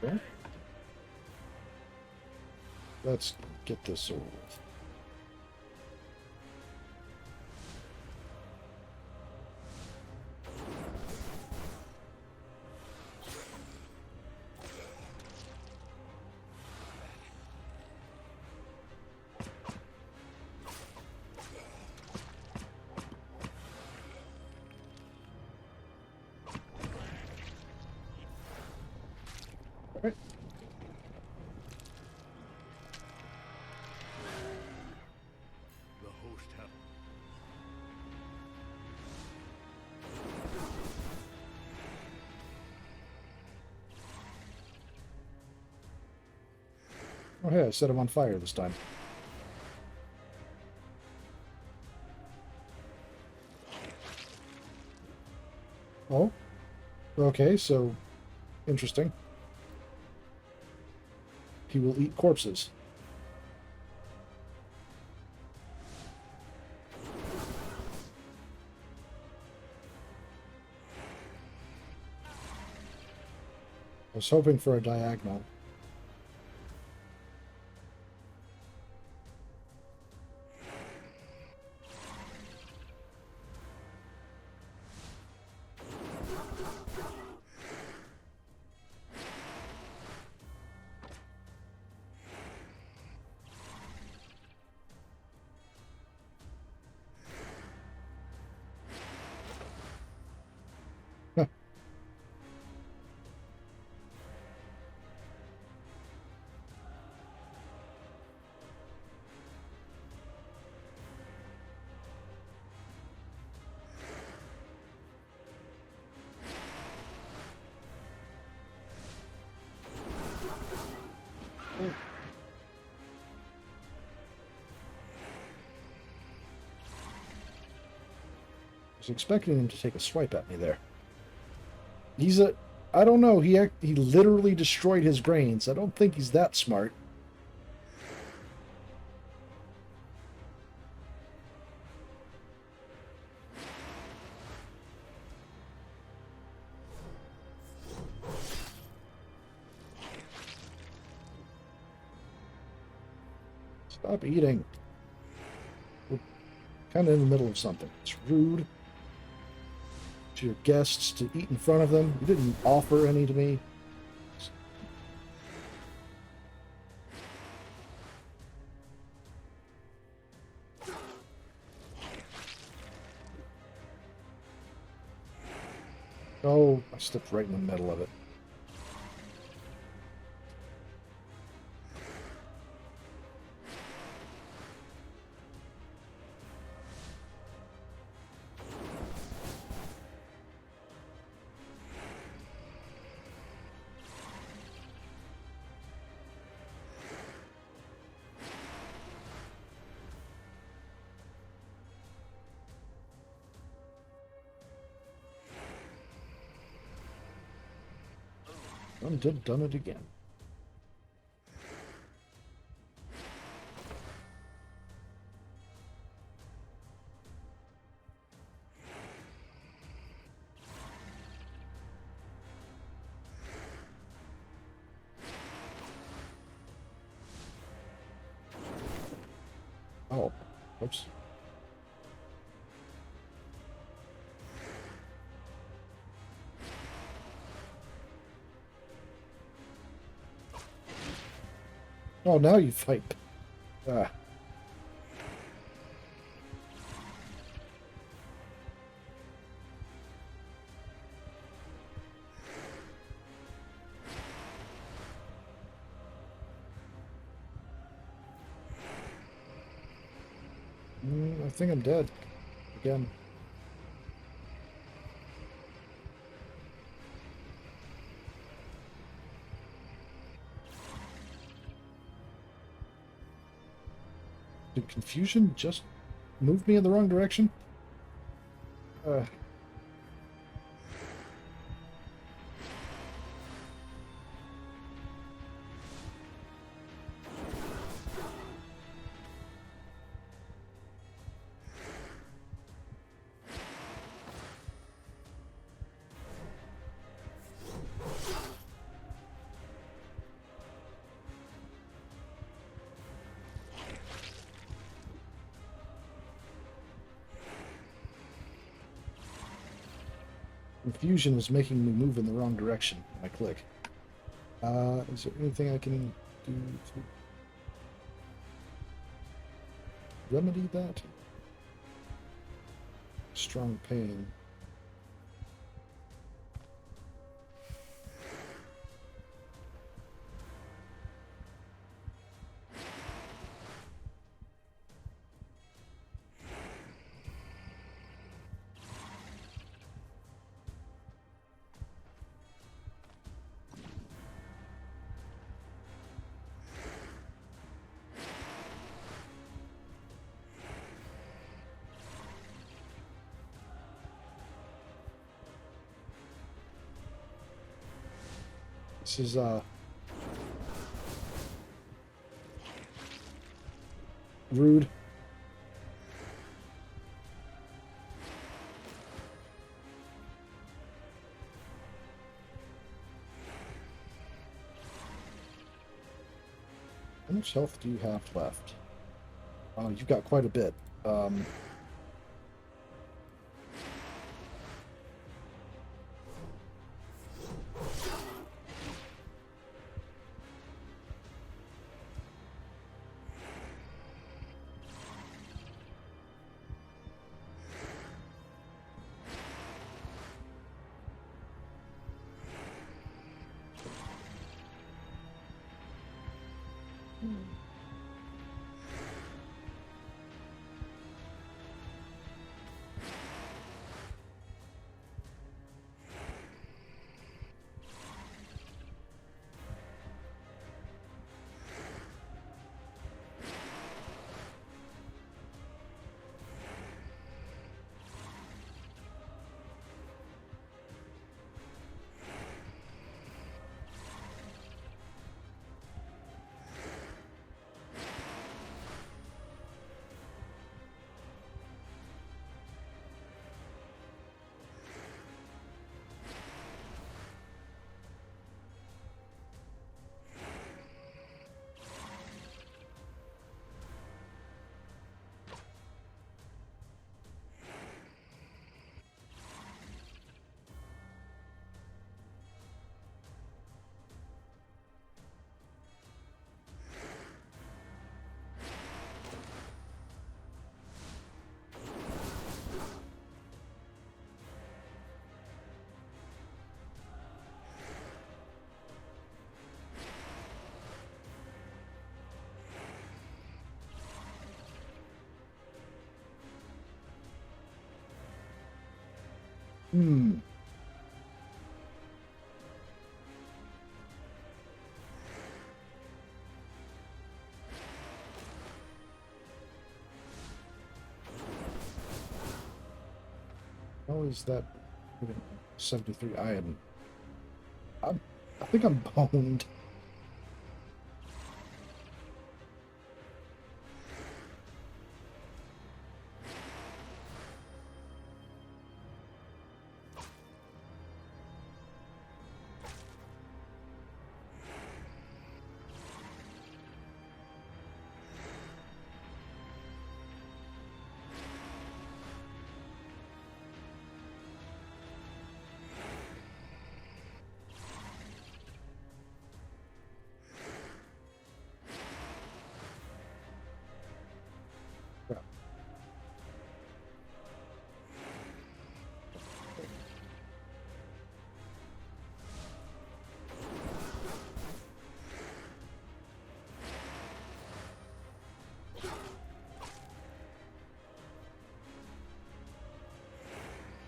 Okay. Let's get this over with. Alright. The host have... Oh, hey, I set him on fire this time. Oh, okay, so interesting. He will eat corpses. I was hoping for a diagonal. Huh. I was expecting him to take a swipe at me there. He's a... I don't know. He literally destroyed his brains. I don't think he's that smart. Stop eating. kind of in the middle of something. It's rude to your guests to eat in front of them. You didn't offer any to me. Oh, I stepped right in the middle of it. Done it again. Oh, oops. Oh, now you fight. Ah. I think I'm dead. Again. Did confusion just move me in the wrong direction? Confusion was making me move in the wrong direction when I click. Is there anything I can do to remedy that? Strong pain. This is rude. How much health do you have left? Oh, you've got quite a bit. Hmm. How is that 73? I think I'm boned.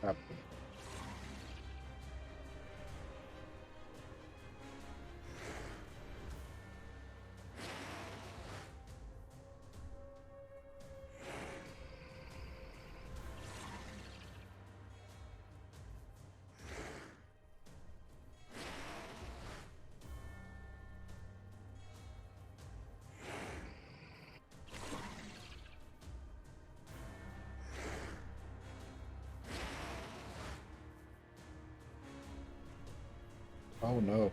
Crap. Oh no.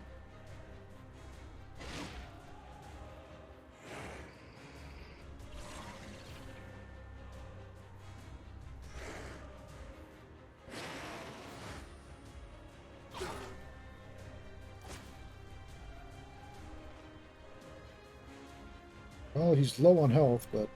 Well, he's low on health, but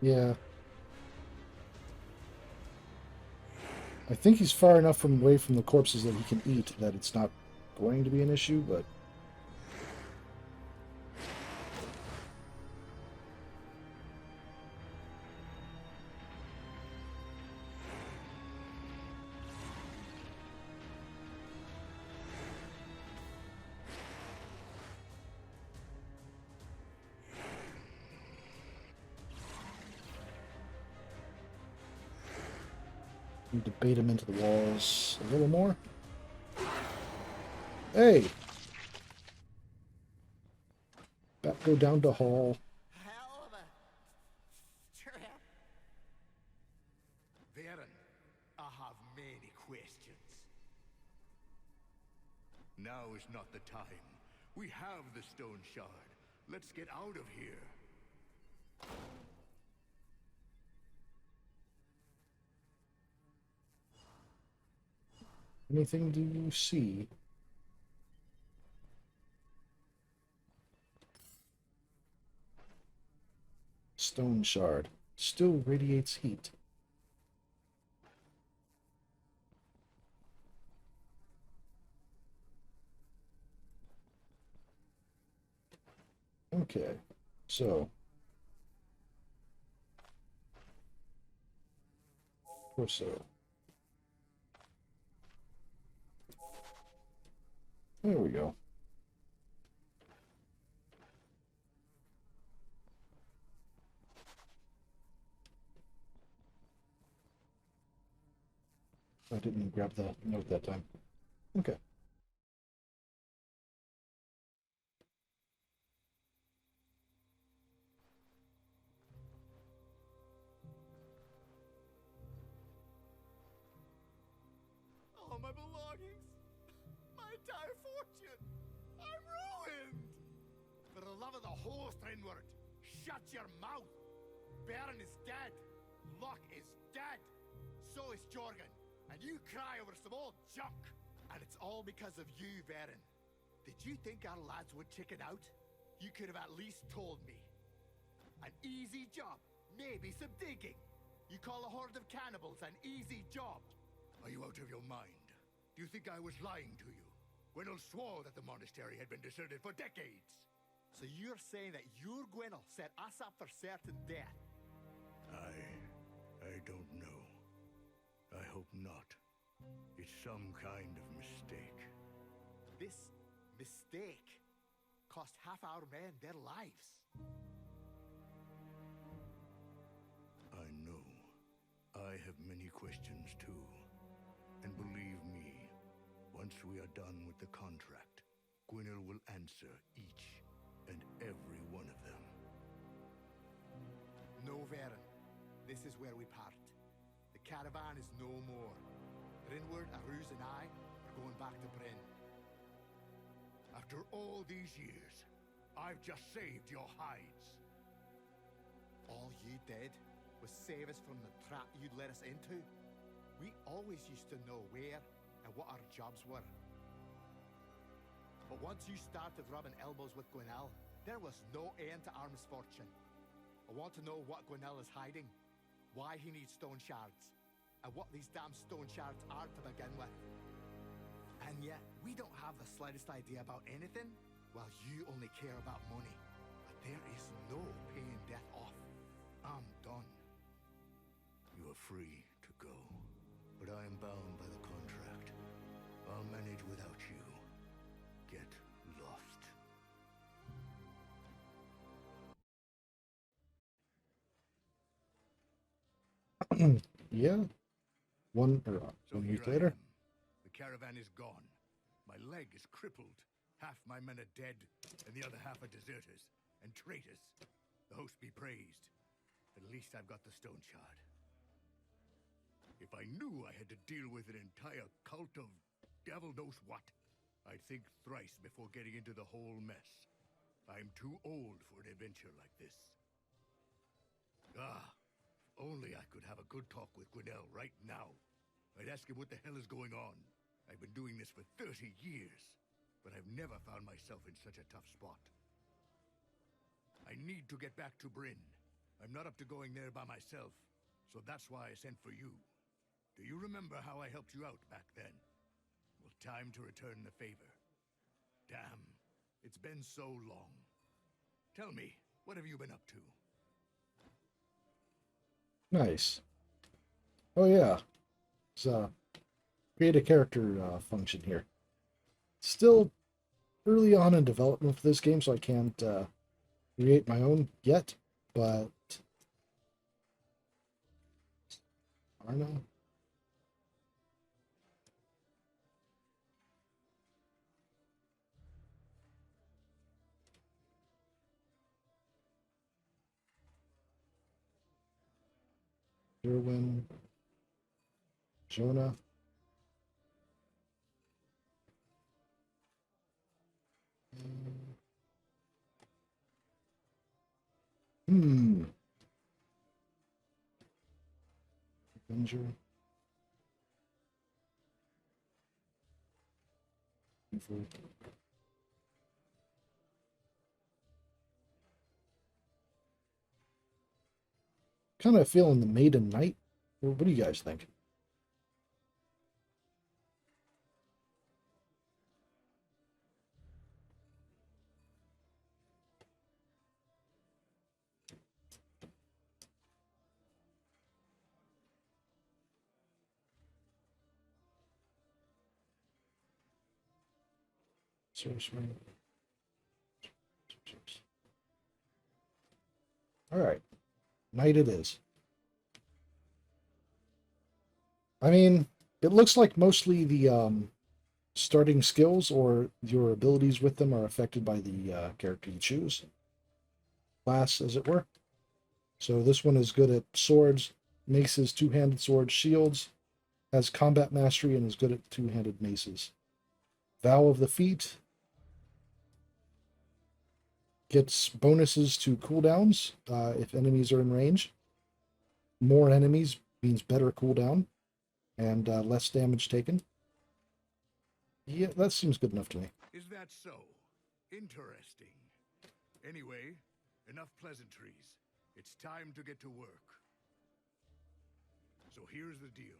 yeah. I think he's far enough away from the corpses that he can eat that it's not going to be an issue, but need to bait him into the walls a little more. Hey! Back go down to hall. Hell of a trip. Baron, I have many questions. Now is not the time. We have the Stoneshard. Let's get out of here. Anything do you see? Stoneshard. Still radiates heat. Okay, so torso. There we go. I didn't grab the note that time. Okay. All my belongings, my entire fortune, I'm ruined. For the love of the host, Rinward, shut your mouth. Baron is dead. Luck is dead. So is Jorgen. And you cry over some old junk. And it's all because of you, Baron. Did you think our lads would chicken out? You could have at least told me. An easy job, maybe some digging. You call a horde of cannibals an easy job? Are you out of your mind? Do you think I was lying to you? Gwynnel swore that the monastery had been deserted for decades. So you're saying that your Gwynnel set us up for certain death? I don't know. I hope not. It's some kind of mistake. This mistake cost half our men their lives. I know. I have many questions too. And believe me, once we are done with the contract, Gwynnel will answer each and every one of them. No, Varen. This is where we part. The caravan is no more. Rinward, Aruz, and I are going back to Bryn. After all these years, I've just saved your hides. All you did was save us from the trap you'd let us into. We always used to know where and what our jobs were. But once you started rubbing elbows with Gwynnel, there was no end to our misfortune. I want to know what Gwynnel is hiding, why he needs Stoneshards, and what these damn Stoneshards are to begin with. And yet, we don't have the slightest idea about anything, while you only care about money. But there is no paying death off. I'm done. You are free to go, but I am bound by the contract. I'll manage without you. Get lost. Yeah. One So week here I later. am. The caravan is gone. My leg is crippled. Half my men are dead, and the other half are deserters and traitors. The host be praised. At least I've got the Stoneshard. If I knew I had to deal with an entire cult of devil knows what, I'd think thrice before getting into the whole mess. I'm too old for an adventure like this. Ah, if only I could have a good talk with Gwynnel right now. I'd ask him what the hell is going on. I've been doing this for 30 years, but I've never found myself in such a tough spot. I need to get back to Bryn. I'm not up to going there by myself, so that's why I sent for you. Do you remember how I helped you out back then? Well, time to return the favor. Damn, it's been so long. Tell me, what have you been up to? Nice. Oh yeah. So create a character function here. Still early on in development for this game, so I can't create my own yet, but I don't know. Irwin, Jonah. Hmm. Avenger. Kind of feeling the Maiden Knight. What do you guys think? Sorcery. All right, Knight it is. I mean, it looks like mostly the starting skills or your abilities with them are affected by the character you choose, class as it were. So this one is good at swords, maces, two-handed swords, shields, has combat mastery, and is good at two-handed maces. Vow of the Feet gets bonuses to cooldowns if enemies are in range. More enemies means better cooldown and less damage taken. Yeah, that seems good enough to me. Is that so? Interesting. Anyway, enough pleasantries. It's time to get to work. So here's the deal.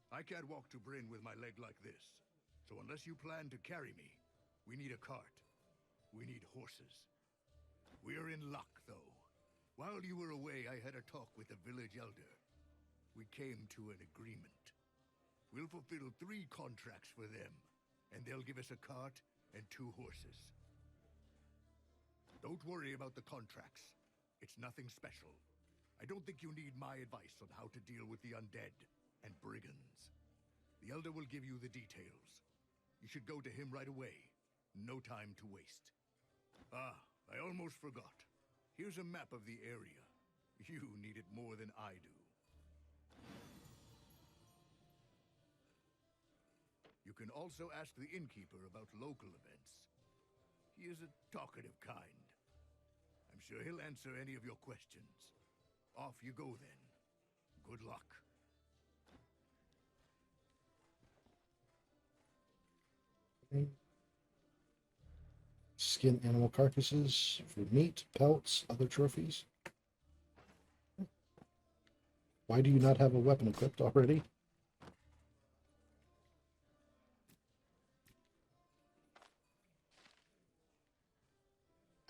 I can't walk to Bryn with my leg like this. So unless you plan to carry me, we need a cart. We need horses. We're in luck, though. While you were away, I had a talk with the village elder. We came to an agreement. We'll fulfill 3 contracts for them, and they'll give us a cart and 2 horses. Don't worry about the contracts. It's nothing special. I don't think you need my advice on how to deal with the undead and brigands. The elder will give you the details. You should go to him right away. No time to waste. Ah, I almost forgot. Here's a map of the area. You need it more than I do. You can also ask the innkeeper about local events. He is a talkative kind. I'm sure he'll answer any of your questions. Off you go then. Good luck. Skin animal carcasses for meat, pelts, other trophies. Why do you not have a weapon equipped already?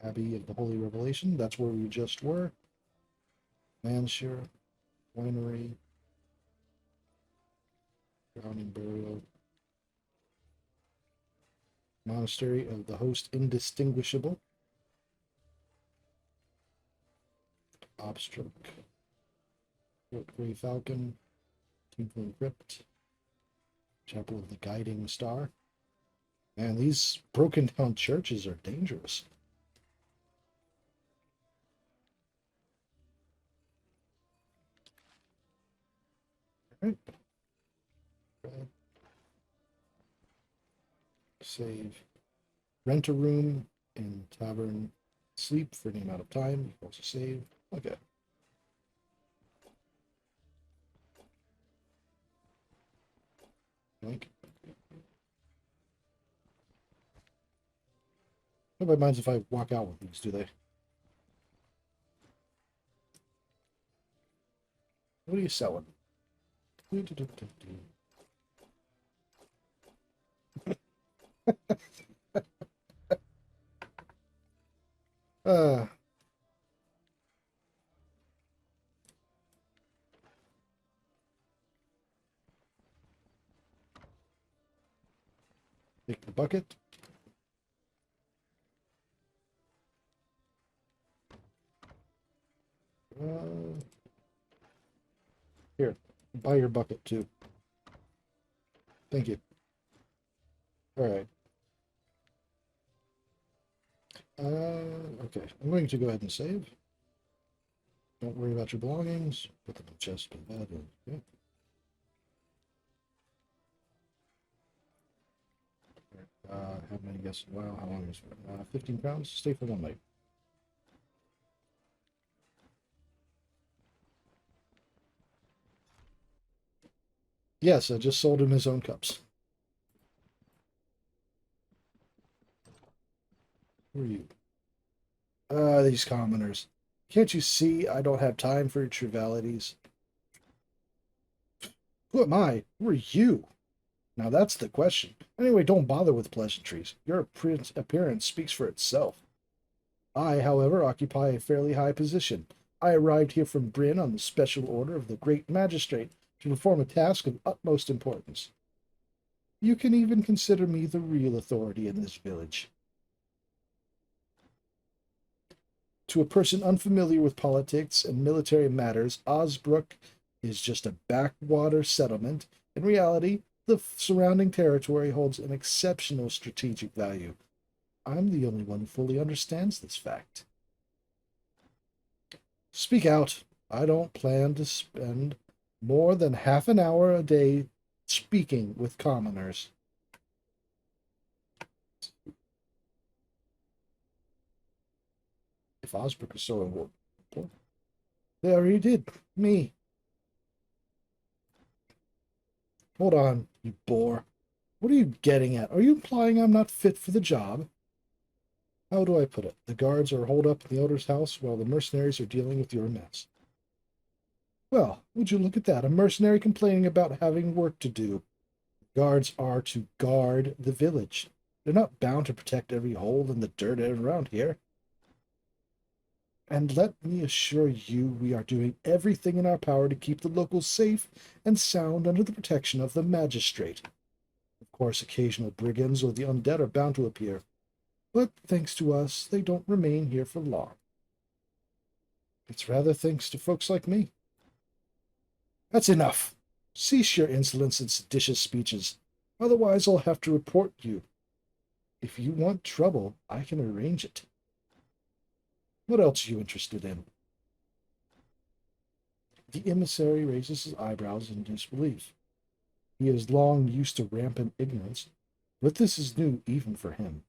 Abbey of the Holy Revelation, that's where we just were. Manshire, Winery, Drowning Burial, Monastery of the Host Indistinguishable, Obstruck, Grey Falcon, Tinkling Crypt, Chapel of the Guiding Star. Man, these broken down churches are dangerous. Right. Save. Rent a room in tavern. Sleep for any amount of time. You can also save. Okay. Like. Nobody minds if I walk out with these, do they? What are you selling? uh, take the bucket. Here, buy your bucket too. Thank you. All right. Okay. I'm going to go ahead and save. Don't worry about your belongings. Put them in the chest. Put that in. Okay. Haven't any guests in a while. How long is it? 15 pounds. Stay for 1 night. Yes, I just sold him his own cups. Who are you? These commoners. Can't you see I don't have time for your trivialities? Who am I? Who are you? Now that's the question. Anyway, don't bother with pleasantries. Your appearance speaks for itself. I, however, occupy a fairly high position. I arrived here from Bryn on the special order of the great magistrate to perform a task of utmost importance. You can even consider me the real authority in this village. To a person unfamiliar with politics and military matters, Osbrook is just a backwater settlement. In reality, the surrounding territory holds an exceptional strategic value. I'm the only one who fully understands this fact. Speak out. I don't plan to spend more than half an hour a day speaking with commoners. If Osbrook is so important, they already did. Me. Hold on, you bore. What are you getting at? Are you implying I'm not fit for the job? How do I put it? The guards are holed up in the elder's house while the mercenaries are dealing with your mess. Well, would you look at that? A mercenary complaining about having work to do. Guards are to guard the village. They're not bound to protect every hole in the dirt around here. And let me assure you, we are doing everything in our power to keep the locals safe and sound under the protection of the magistrate. Of course, occasional brigands or the undead are bound to appear, but thanks to us, they don't remain here for long. It's rather thanks to folks like me. That's enough. Cease your insolence and seditious speeches. Otherwise, I'll have to report you. If you want trouble, I can arrange it. What else are you interested in? The emissary raises his eyebrows in disbelief. He is long used to rampant ignorance, but this is new even for him.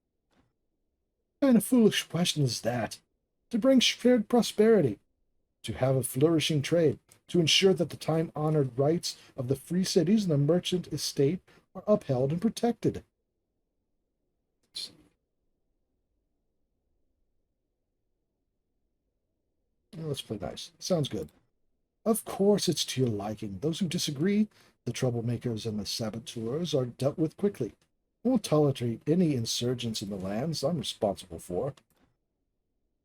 What kind of foolish question is that? To bring shared prosperity, to have a flourishing trade, to ensure that the time-honored rights of the free cities and the merchant estate are upheld and protected. Let's play nice. Sounds good. Of course it's to your liking. Those who disagree, the troublemakers and the saboteurs, are dealt with quickly. I won't tolerate any insurgents in the lands I'm responsible for.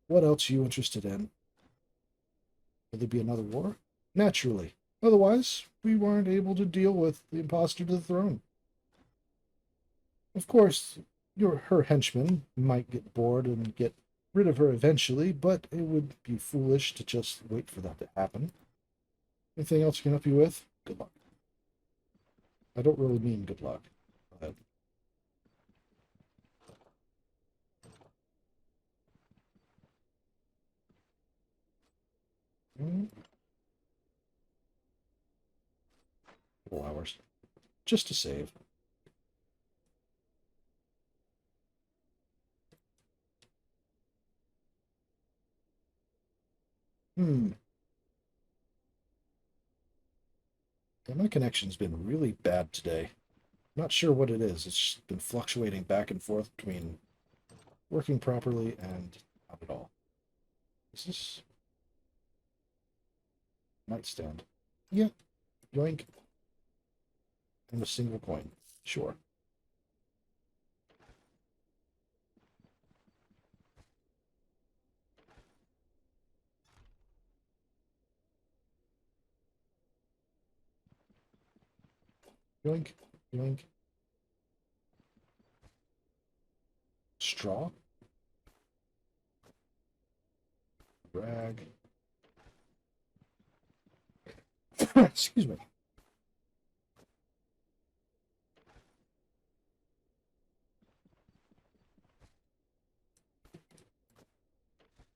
What else are you interested in? Will there be another war? Naturally. Otherwise, we weren't able to deal with the impostor to the throne. Of course, her henchmen might get bored and get rid of her eventually, but it would be foolish to just wait for that to happen. Anything else I can help you with? Good luck. I don't really mean good luck. Go ahead. Couple hours. Just to save. Yeah, my connection's been really bad today. Not sure what it is. It's been fluctuating back and forth between working properly and not at all. Is this nightstand? Yeah. Yoink. And a single coin. Sure. Yoink. Yoink. Straw. Rag. Excuse me.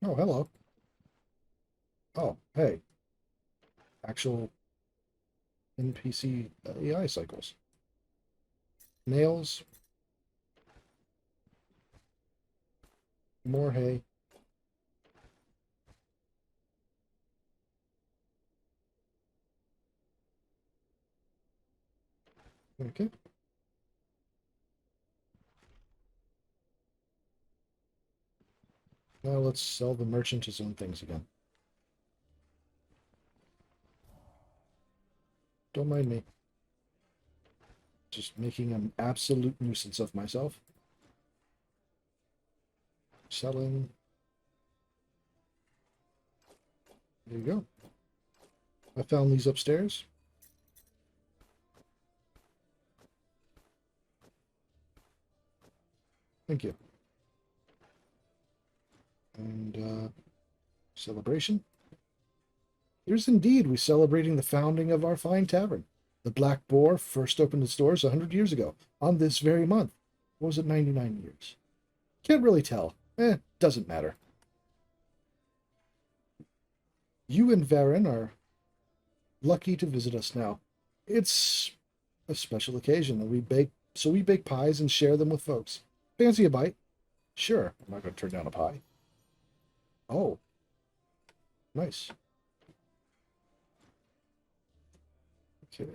Oh, hello. Oh, hey. Actual NPC AI cycles. Nails. More hay. Okay. Now let's sell the merchant his own things again. Don't mind me. Just making an absolute nuisance of myself. Selling. There you go. I found these upstairs. Thank you. And celebration. Here's indeed we celebrating the founding of our fine tavern. The Black Boar first opened its doors 100 years ago, on this very month. Or was it 99 years? Can't really tell. Doesn't matter. You and Varen are lucky to visit us now. It's a special occasion, and we bake pies and share them with folks. Fancy a bite? Sure, I'm not going to turn down a pie. Oh, nice. Okay,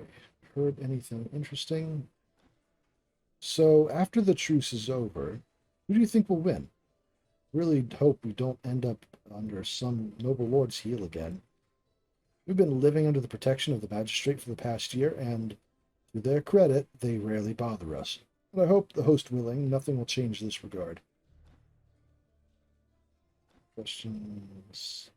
heard anything interesting? So, after the truce is over, who do you think will win? Really hope we don't end up under some noble lord's heel again. We've been living under the protection of the magistrate for the past year, and to their credit, they rarely bother us. But I hope, the host willing, nothing will change this regard. Questions?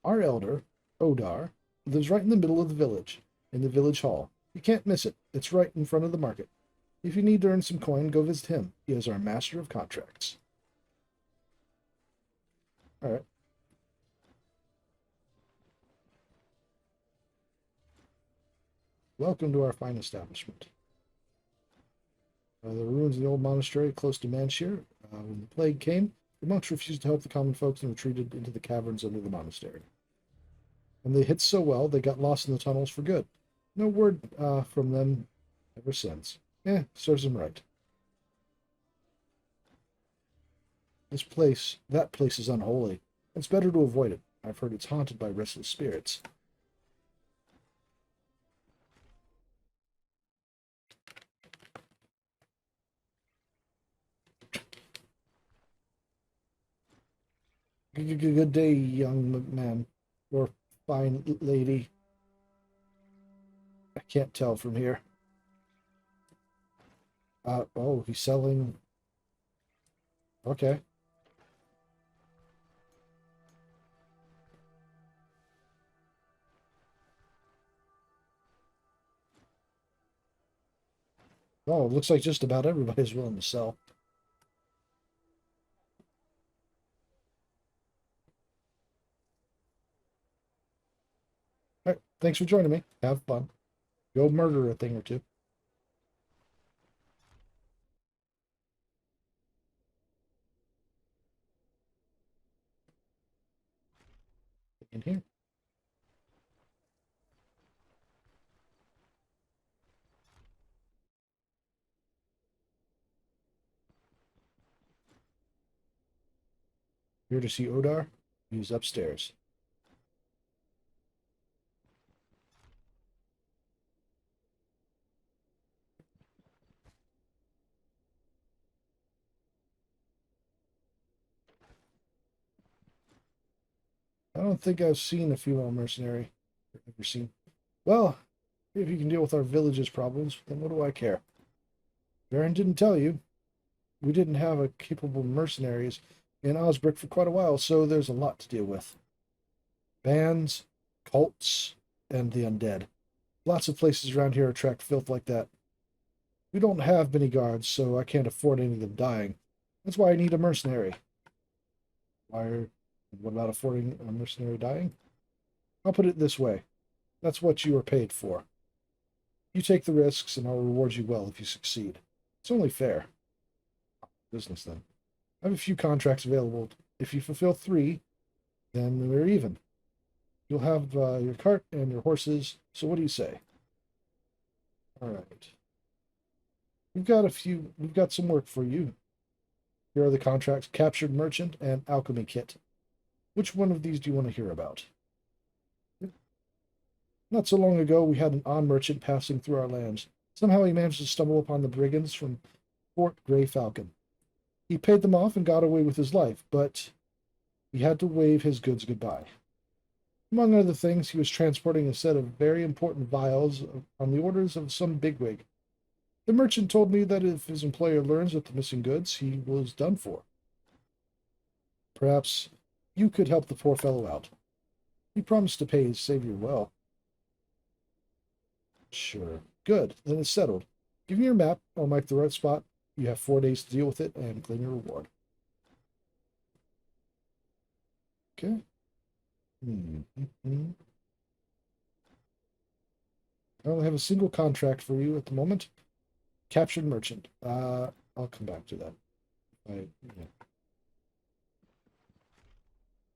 Our elder, Odar, lives right in the middle of the village, in the village hall. You can't miss it. It's right in front of the market. If you need to earn some coin, go visit him. He is our master of contracts. All right. Welcome to our fine establishment. The ruins of the old monastery close to Manshir. When the plague came, the monks refused to help the common folks and retreated into the caverns under the monastery. And they hit so well, they got lost in the tunnels for good. No word from them ever since. Serves them right. That place is unholy. It's better to avoid it. I've heard it's haunted by restless spirits. Good day, young man. Or fine lady. I can't tell from here. Oh, he's selling. Okay. Oh, it looks like just about everybody's willing to sell. All right, thanks for joining me. Have fun. Go murder a thing or two. In here. Here to see Odar. He's upstairs. I don't think I've seen a female mercenary. Ever seen. Well, if you can deal with our village's problems, then what do I care? Baron didn't tell you. We didn't have a capable mercenaries in Osbrick for quite a while, so there's a lot to deal with. Bands, cults, and the undead. Lots of places around here attract filth like that. We don't have many guards, so I can't afford any of them dying. That's why I need a mercenary. What about affording a mercenary dying? I'll put it this way. That's what you are paid for. You take the risks, and I'll reward you well if you succeed. It's only fair. Business, then. I have a few contracts available. If you fulfill 3, then we're even. You'll have your cart and your horses, so what do you say? All right. We've got some work for you. Here are the contracts: captured merchant and alchemy kit. Which one of these do you want to hear about? Not so long ago, we had an odd merchant passing through our lands. Somehow he managed to stumble upon the brigands from Fort Grey Falcon. He paid them off and got away with his life, but he had to wave his goods goodbye. Among other things, he was transporting a set of very important vials on the orders of some bigwig. The merchant told me that if his employer learns of the missing goods, he was done for. Perhaps you could help the poor fellow out. He promised to pay his savior well. Sure. Good. Then it's settled. Give me your map. I'll mark the right spot. You have 4 days to deal with it and claim your reward. Okay. I only have a single contract for you at the moment. Captured merchant. I'll come back to that. Yeah.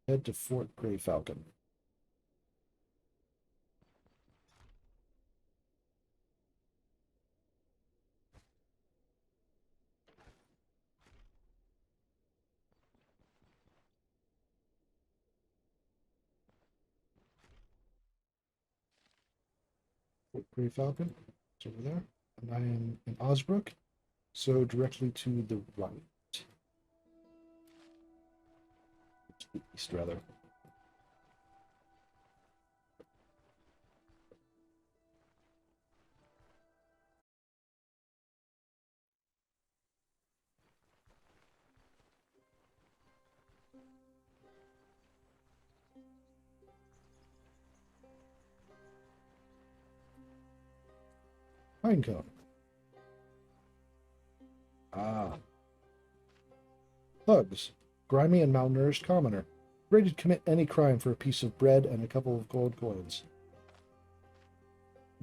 Head to Fort Grey Falcon. Fort Grey Falcon. It's over there. And I am in Osbrook, so directly to the right. East, rather. Pinecone. Ah. Thugs. Grimy and malnourished commoner. Ready to commit any crime for a piece of bread and a couple of gold coins.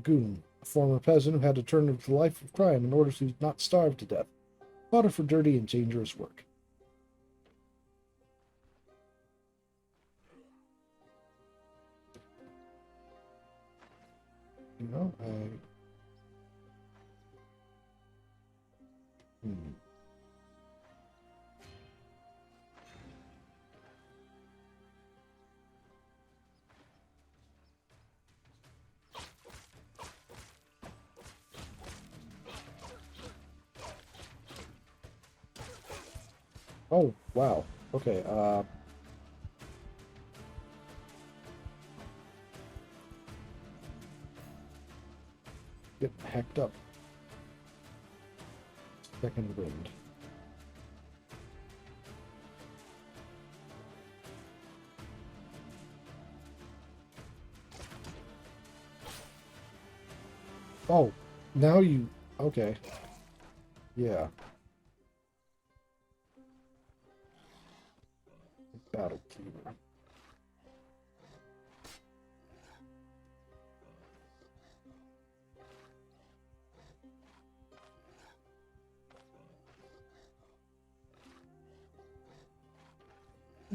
Goon. A former peasant who had to turn to the life of crime in order to not starve to death. Fodder for dirty and dangerous work. You know, Oh, wow. Okay, getting hacked up. Second wind. Oh, now you... Okay. Yeah. Battle keeper.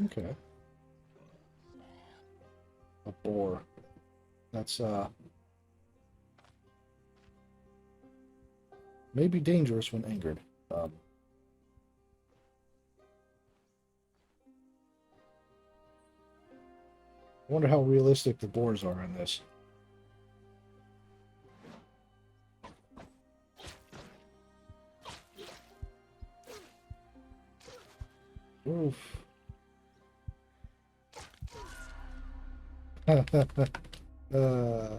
Okay. A boar. That's, may be dangerous when angered. I wonder how realistic the boars are in this. Oof. uh,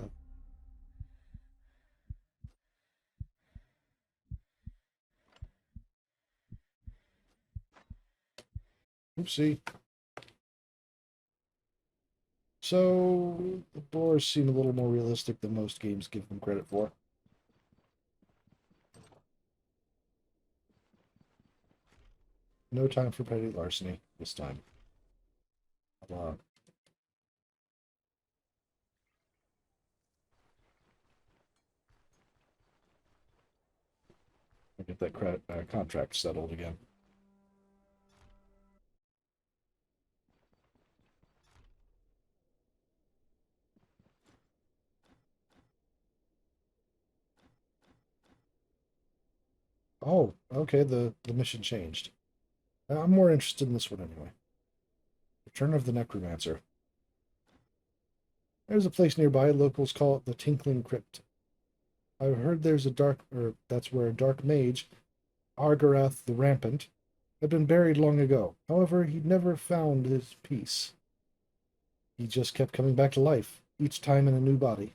oopsie. So, the boars seem a little more realistic than most games give them credit for. No time for petty larceny this time. Uh, I'll get that contract settled again. Oh, okay, the mission changed. I'm more interested in this one anyway. Return of the Necromancer. There's a place nearby, locals call it the Tinkling Crypt. I've heard there's a that's where a dark mage, Argarath the Rampant, had been buried long ago. However, he'd never found his peace. He just kept coming back to life, each time in a new body.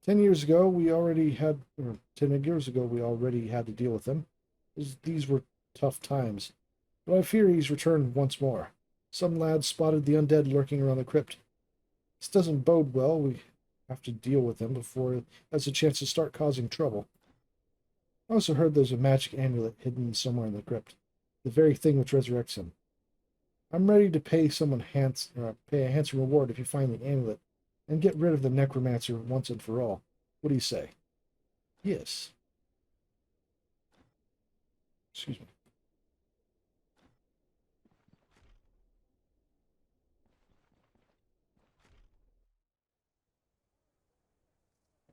10 years ago, we already had, or 10 years ago, we already had to deal with him. These were tough times, but I fear he's returned once more. Some lads spotted the undead lurking around the crypt. This doesn't bode well. We have to deal with him before it has a chance to start causing trouble. I also heard there's a magic amulet hidden somewhere in the crypt, the very thing which resurrects him. I'm ready to pay pay a handsome reward if you find the amulet and get rid of the necromancer once and for all. What do you say? Yes. Excuse me.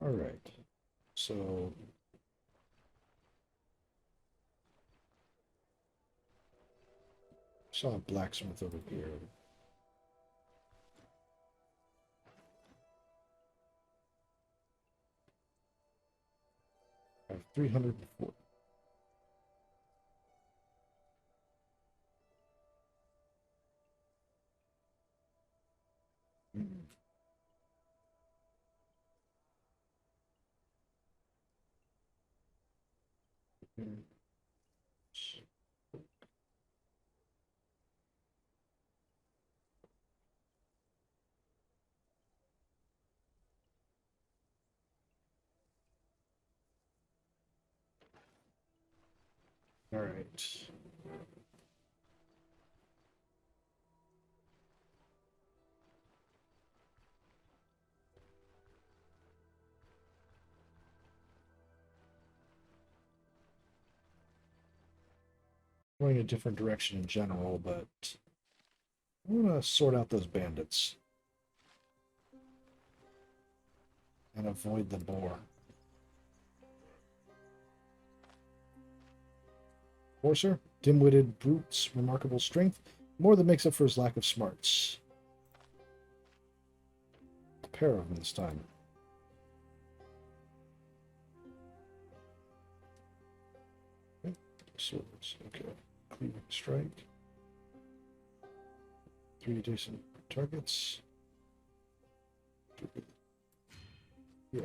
All right. So saw a blacksmith over here. 304. All right. Going a different direction in general, but I want to sort out those bandits and avoid the boar. Forcer, dim-witted brutes, remarkable strength, more than makes up for his lack of smarts. A pair of them this time. Okay. Swords, okay. Cleaving strike. 3 adjacent targets. Yeah.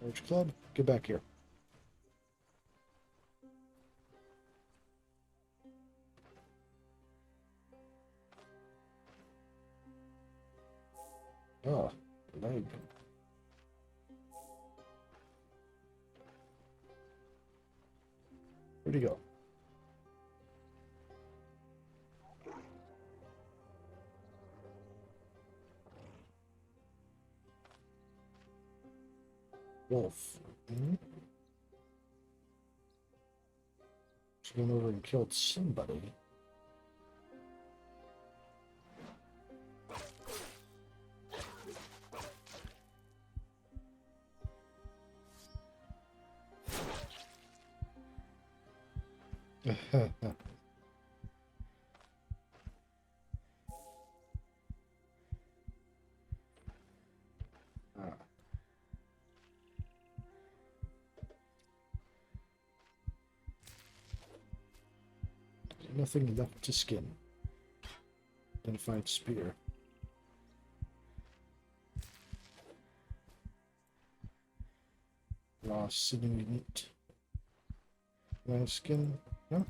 Large club, get back here. Ah, leg. Where'd he go? Wolf. She went over and killed somebody. Nothing left to skin. Identified spear. Raw sinewy meat. Nice skin. No?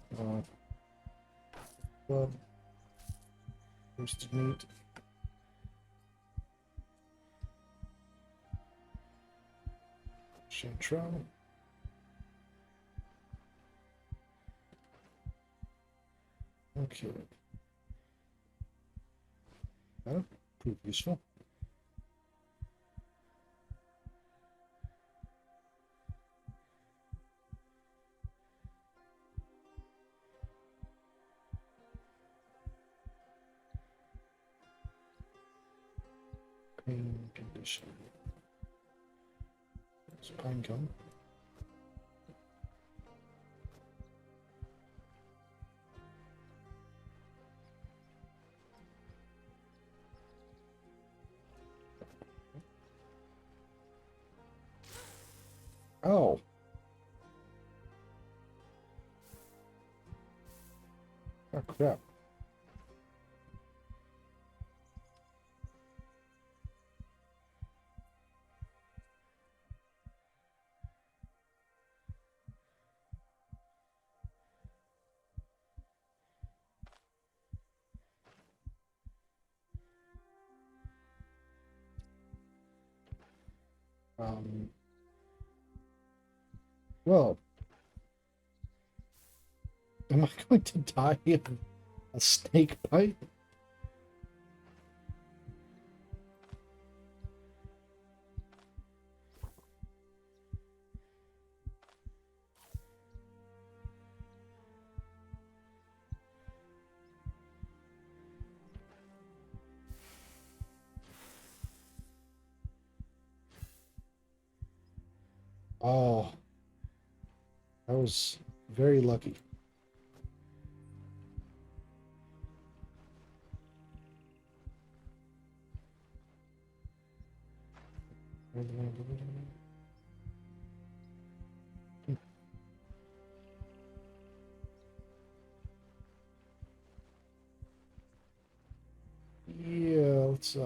Club. Roasted meat. Chantrell. Okay. That'll prove useful. Pain condition. There's pine cone. Oh. Oh, crap. Well, am I going to die in a snake bite? Oh, I was very lucky. Yeah, let's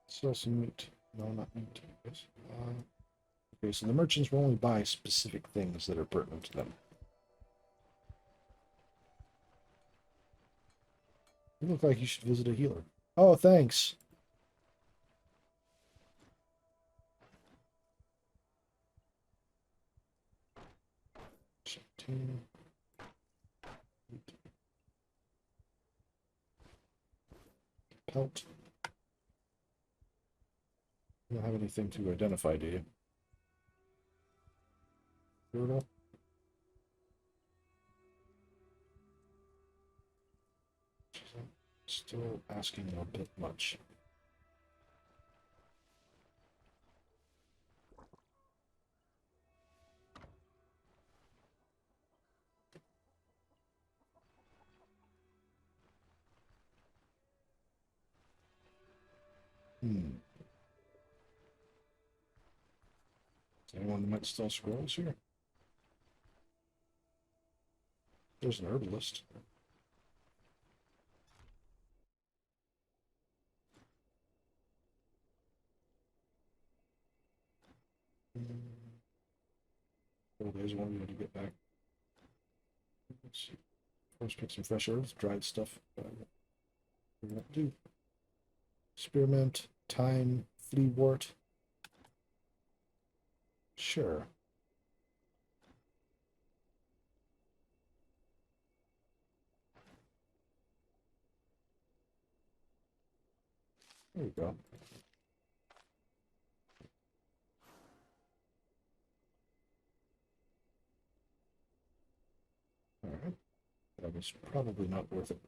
sell some meat. No, not meat. Yes. Okay, so the merchants will only buy specific things that are pertinent to them. You look like you should visit a healer. Oh, thanks. Pelt. You don't have anything to identify, do you? Girdle. Still asking a bit much. Hmm. Is anyone might sell scrolls here? There's an herbalist. Hmm. Oh, there's one we had to get back. Let's see. First, pick some fresh herbs, dried stuff. We're gonna do spearmint, thyme, fleawort. Sure. There you go. All right. That was probably not worth it.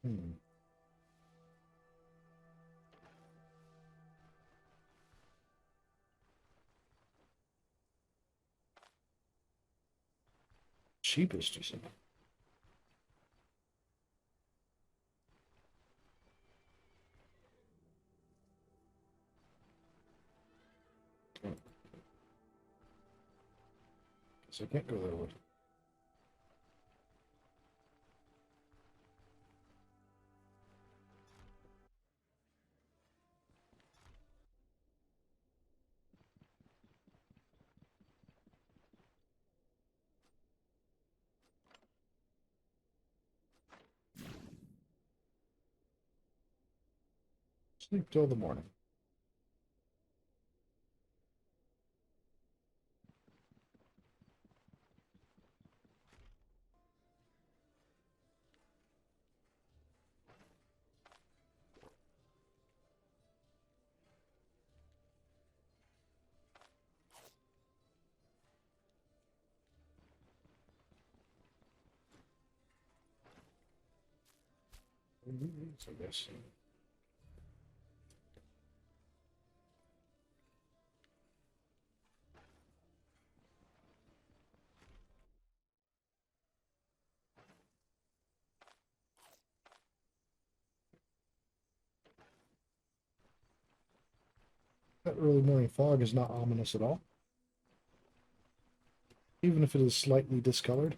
Hmm. Cheapest, you said. Oh, so I can't go that way. Sleep till the morning. I guess. That early morning fog is not ominous at all, even if it is slightly discolored.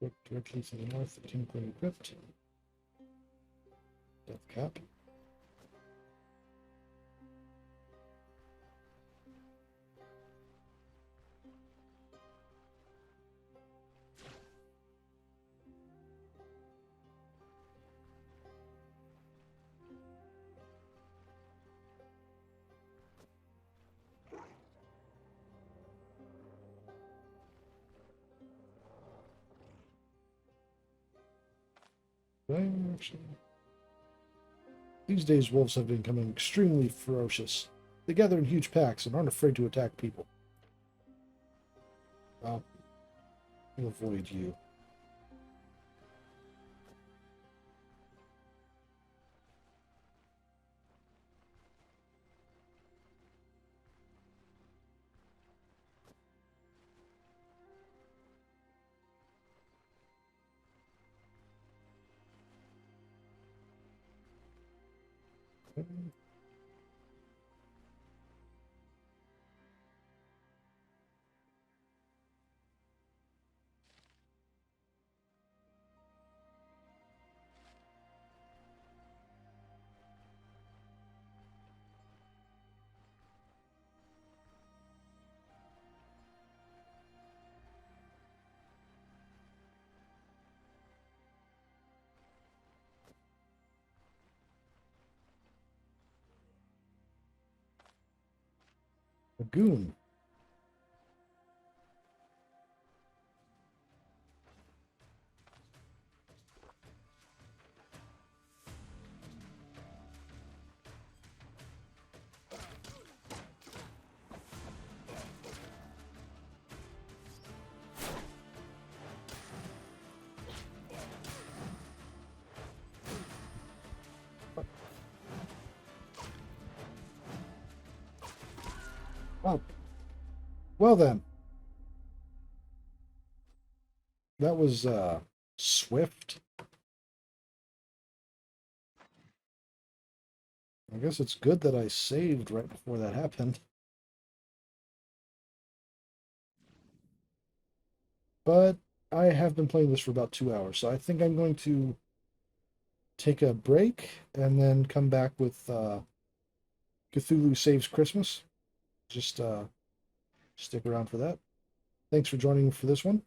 Look directly to the north of Tinkling Crypt. Death cap. Actually, these days wolves have been becoming extremely ferocious. They gather in huge packs and aren't afraid to attack people. I'll avoid you. Lagoon. Oh. Well then. That was swift. I guess it's good that I saved right before that happened. But I have been playing this for about 2 hours, so I think I'm going to take a break and then come back with Cthulhu Saves Christmas. Just stick around for that. Thanks for joining for this one.